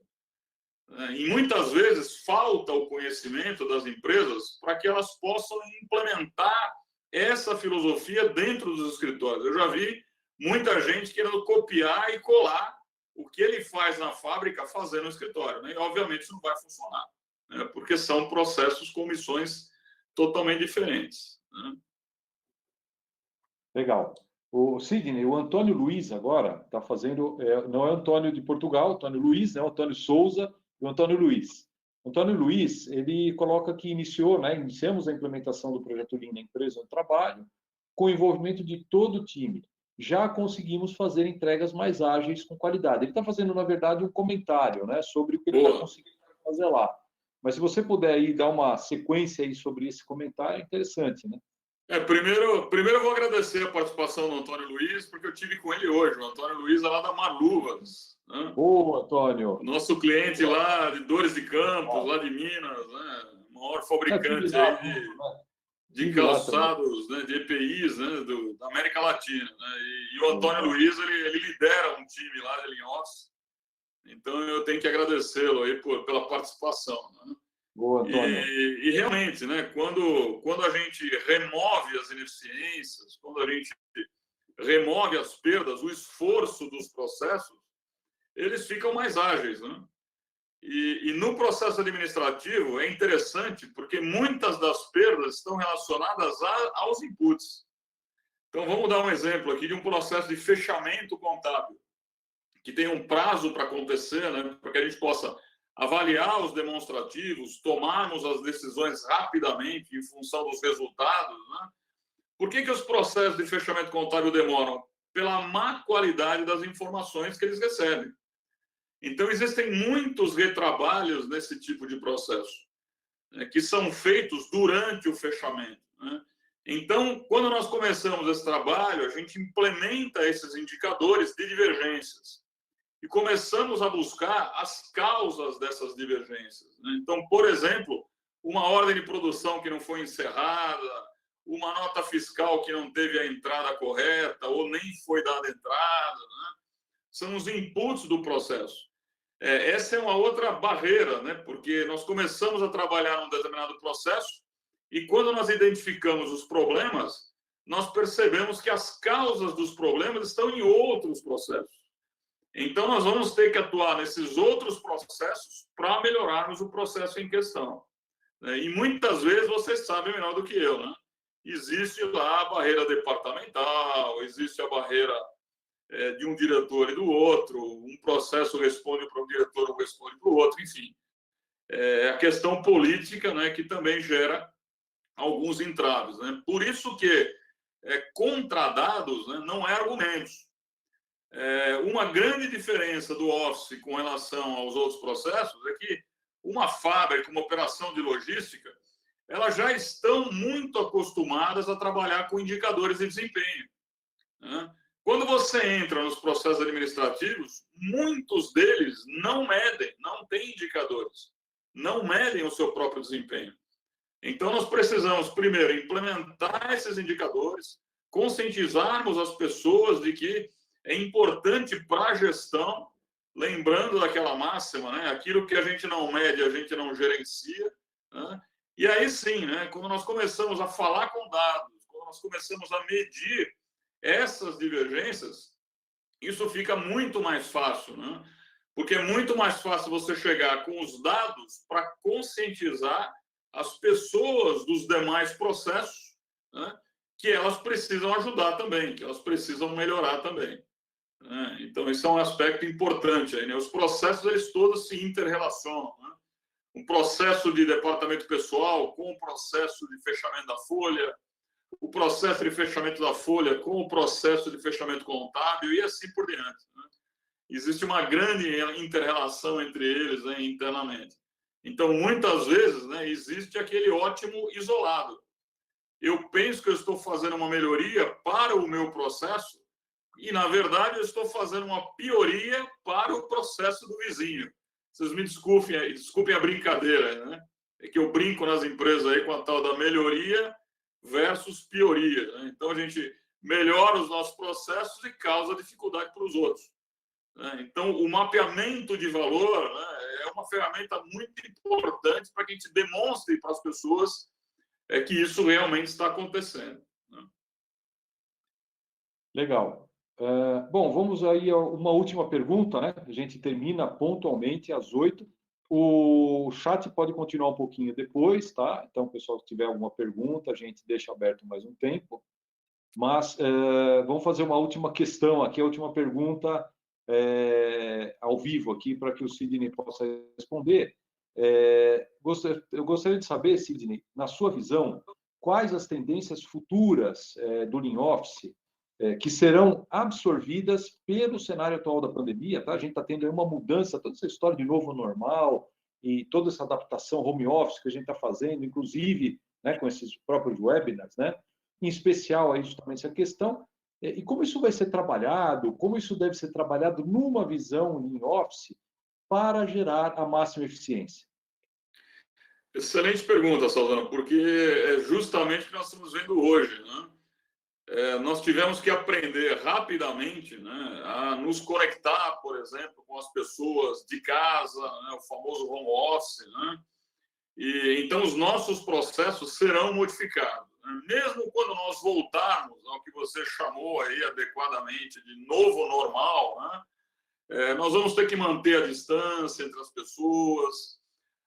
E muitas vezes falta o conhecimento das empresas para que elas possam implementar essa filosofia dentro dos escritórios. Eu já vi muita gente querendo copiar e colar o que ele faz na fábrica fazer no escritório, né? E, obviamente, isso não vai funcionar, né? Porque são processos com missões totalmente diferentes, né? Legal. O Sidney, o Antônio Luiz agora está fazendo, não é o Antônio de Portugal, Antônio Luiz, é o Antônio Souza e o Antônio Luiz. O Antônio Luiz, ele coloca que iniciamos a implementação do projeto Lean na empresa de trabalho, com o envolvimento de todo o time. Já conseguimos fazer entregas mais ágeis com qualidade. Ele está fazendo, na verdade, um comentário, né, sobre o que ele está conseguindo fazer lá. Mas se você puder aí dar uma sequência aí sobre esse comentário, é interessante, né? Primeiro eu vou agradecer a participação do Antônio Luiz, porque eu tive com ele hoje. O Antônio Luiz é lá da Marluvas, né? Boa, Antônio. Nosso cliente lá de Dores de Campos, lá de Minas, né? O maior fabricante aí de calçados, né? De EPIs, né? Da América Latina, né? E o Antônio Luiz, ele lidera um time lá de Lean Office. Então eu tenho que agradecê-lo aí pela participação, né? Boa, Antônio. E realmente, né, quando a gente remove as ineficiências, quando a gente remove as perdas, o esforço dos processos, eles ficam mais ágeis, né? E no processo administrativo é interessante porque muitas das perdas estão relacionadas aos inputs. Então, vamos dar um exemplo aqui de um processo de fechamento contábil, que tem um prazo para acontecer, né, para que a gente possa avaliar os demonstrativos, tomarmos as decisões rapidamente em função dos resultados, né? Por que os processos de fechamento contábil demoram? Pela má qualidade das informações que eles recebem. Então, existem muitos retrabalhos nesse tipo de processo, né, que são feitos durante o fechamento, né? Então, quando nós começamos esse trabalho, a gente implementa esses indicadores de divergências e começamos a buscar as causas dessas divergências, né? Então, por exemplo, uma ordem de produção que não foi encerrada, uma nota fiscal que não teve a entrada correta ou nem foi dada entrada, né? São os inputs do processo. Essa é uma outra barreira, né? Porque nós começamos a trabalhar num determinado processo e quando nós identificamos os problemas, nós percebemos que as causas dos problemas estão em outros processos. Então, nós vamos ter que atuar nesses outros processos para melhorarmos o processo em questão. E muitas vezes, vocês sabem melhor do que eu, né? Existe lá a barreira departamental, existe a barreira de um diretor e do outro, um processo responde para um diretor ou responde para o outro, enfim. A questão política, né, que também gera alguns entraves, né? Por isso que contra dados, né, não é argumentos. Uma grande diferença do Office com relação aos outros processos é que uma fábrica, uma operação de logística, elas já estão muito acostumadas a trabalhar com indicadores de desempenho, né? Quando você entra nos processos administrativos, muitos deles não medem, não têm indicadores, não medem o seu próprio desempenho. Então, nós precisamos, primeiro, implementar esses indicadores, conscientizarmos as pessoas de que é importante para a gestão, lembrando daquela máxima, né? Aquilo que a gente não mede, a gente não gerencia, né? E aí sim, né? Quando nós começamos a falar com dados, quando nós começamos a medir essas divergências, isso fica muito mais fácil, né? Porque é muito mais fácil você chegar com os dados para conscientizar as pessoas dos demais processos, né? Que elas precisam ajudar também, que elas precisam melhorar também. Então, esse é um aspecto importante aí, né? Os processos, eles todos se interrelacionam, né? Um processo de departamento pessoal com o processo de fechamento da folha, o processo de fechamento da folha com o processo de fechamento contábil e assim por diante, né? Existe uma grande inter-relação entre eles, né, internamente. Então, muitas vezes, né, existe aquele ótimo isolado. Eu penso que eu estou fazendo uma melhoria para o meu processo e, na verdade, eu estou fazendo uma pioria para o processo do vizinho. Vocês me desculpem a brincadeira, né? É que eu brinco nas empresas aí com a tal da melhoria versus pioria, né? Então, a gente melhora os nossos processos e causa dificuldade para os outros. Então, o mapeamento de valor, né, é uma ferramenta muito importante para que a gente demonstre para as pessoas que isso realmente está acontecendo, né? Legal. Bom, vamos aí a uma última pergunta, né? A gente termina pontualmente às 8. O chat pode continuar um pouquinho depois, tá? Então, pessoal, se tiver alguma pergunta, a gente deixa aberto mais um tempo. Mas vamos fazer uma última questão aqui, a última pergunta ao vivo aqui, para que o Sidney possa responder. Eu gostaria de saber, Sidney, na sua visão, quais as tendências futuras do Lean Office que serão absorvidas pelo cenário atual da pandemia, tá? A gente está tendo aí uma mudança, toda essa história de novo normal e toda essa adaptação home office que a gente está fazendo, inclusive, né, com esses próprios webinars, né? Em especial aí justamente essa questão, e como isso vai ser trabalhado, como isso deve ser trabalhado numa visão Lean Office para gerar a máxima eficiência. Excelente pergunta, Salvador, porque é justamente o que nós estamos vendo hoje, né? Nós tivemos que aprender rapidamente, né, a nos conectar, por exemplo, com as pessoas de casa, né, o famoso home office, né? E então os nossos processos serão modificados, né? Mesmo quando nós voltarmos ao que você chamou aí adequadamente de novo normal, né? Nós vamos ter que manter a distância entre as pessoas.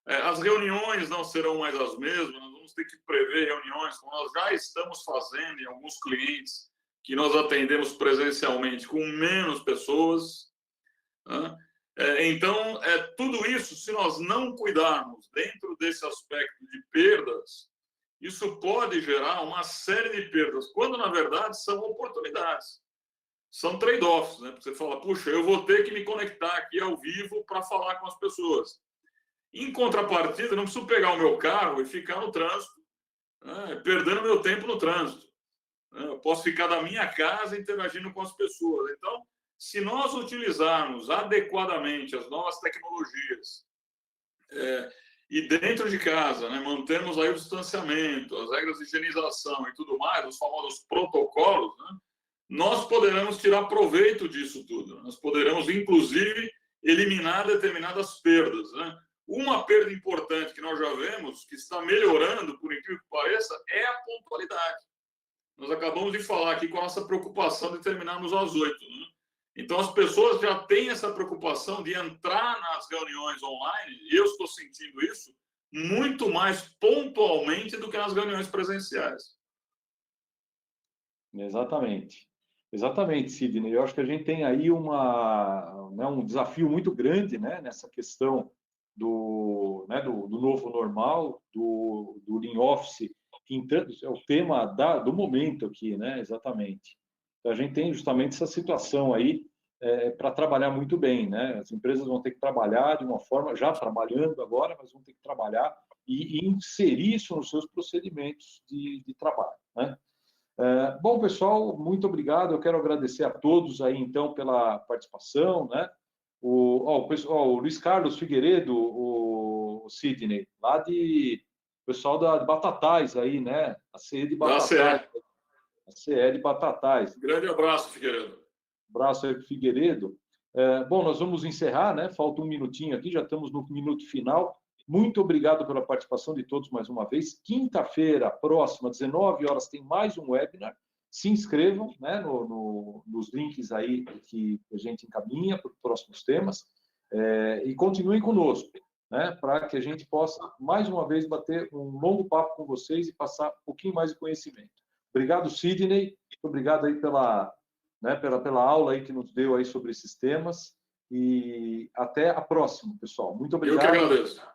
As reuniões não serão mais as mesmas, nós vamos ter que prever reuniões, como nós já estamos fazendo em alguns clientes que nós atendemos presencialmente com menos pessoas, né? Então, tudo isso, se nós não cuidarmos dentro desse aspecto de perdas, isso pode gerar uma série de perdas, quando, na verdade, são oportunidades. São trade-offs, né? Você fala, puxa, eu vou ter que me conectar aqui ao vivo para falar com as pessoas. Em contrapartida, não preciso pegar o meu carro e ficar no trânsito, né, perdendo meu tempo no trânsito. Eu posso ficar da minha casa interagindo com as pessoas. Então, se nós utilizarmos adequadamente as novas tecnologias e dentro de casa, né, mantermos aí o distanciamento, as regras de higienização e tudo mais, os famosos protocolos, né, nós poderemos tirar proveito disso tudo. Nós poderemos, inclusive, eliminar determinadas perdas, né? Uma perda importante que nós já vemos, que está melhorando, por incrível que pareça, é a pontualidade. Nós acabamos de falar aqui com a nossa preocupação de terminarmos às 8, né? Então, as pessoas já têm essa preocupação de entrar nas reuniões online, e eu estou sentindo isso, muito mais pontualmente do que nas reuniões presenciais. Exatamente. Exatamente, Sidney. Eu acho que a gente tem aí um desafio muito grande, né, nessa questão do novo normal, do Lean Office, é o tema do momento aqui, né, exatamente. Então, a gente tem justamente essa situação aí para trabalhar muito bem, né? As empresas vão ter que trabalhar de uma forma, já trabalhando agora, mas vão ter que trabalhar e inserir isso nos seus procedimentos de trabalho, né? Bom, pessoal, muito obrigado. Eu quero agradecer a todos aí, então, pela participação, né? O Luiz Carlos Figueiredo, o Sidney, lá o pessoal da Batatais aí, né? A CE de Batatais. A CE de Batatais. Grande abraço, Figueiredo. Abraço aí para o Figueiredo. Bom, nós vamos encerrar, né? Falta um minutinho aqui, já estamos no minuto final. Muito obrigado pela participação de todos mais uma vez. Quinta-feira, próxima, 19 horas, tem mais um webinar. Se inscrevam, né, nos links aí que a gente encaminha para os próximos temas e continuem conosco, né, para que a gente possa, mais uma vez, bater um longo papo com vocês e passar um pouquinho mais de conhecimento. Obrigado, Sidney. Muito obrigado aí pela aula aí que nos deu aí sobre esses temas. E até a próxima, pessoal. Muito obrigado. Eu que agradeço.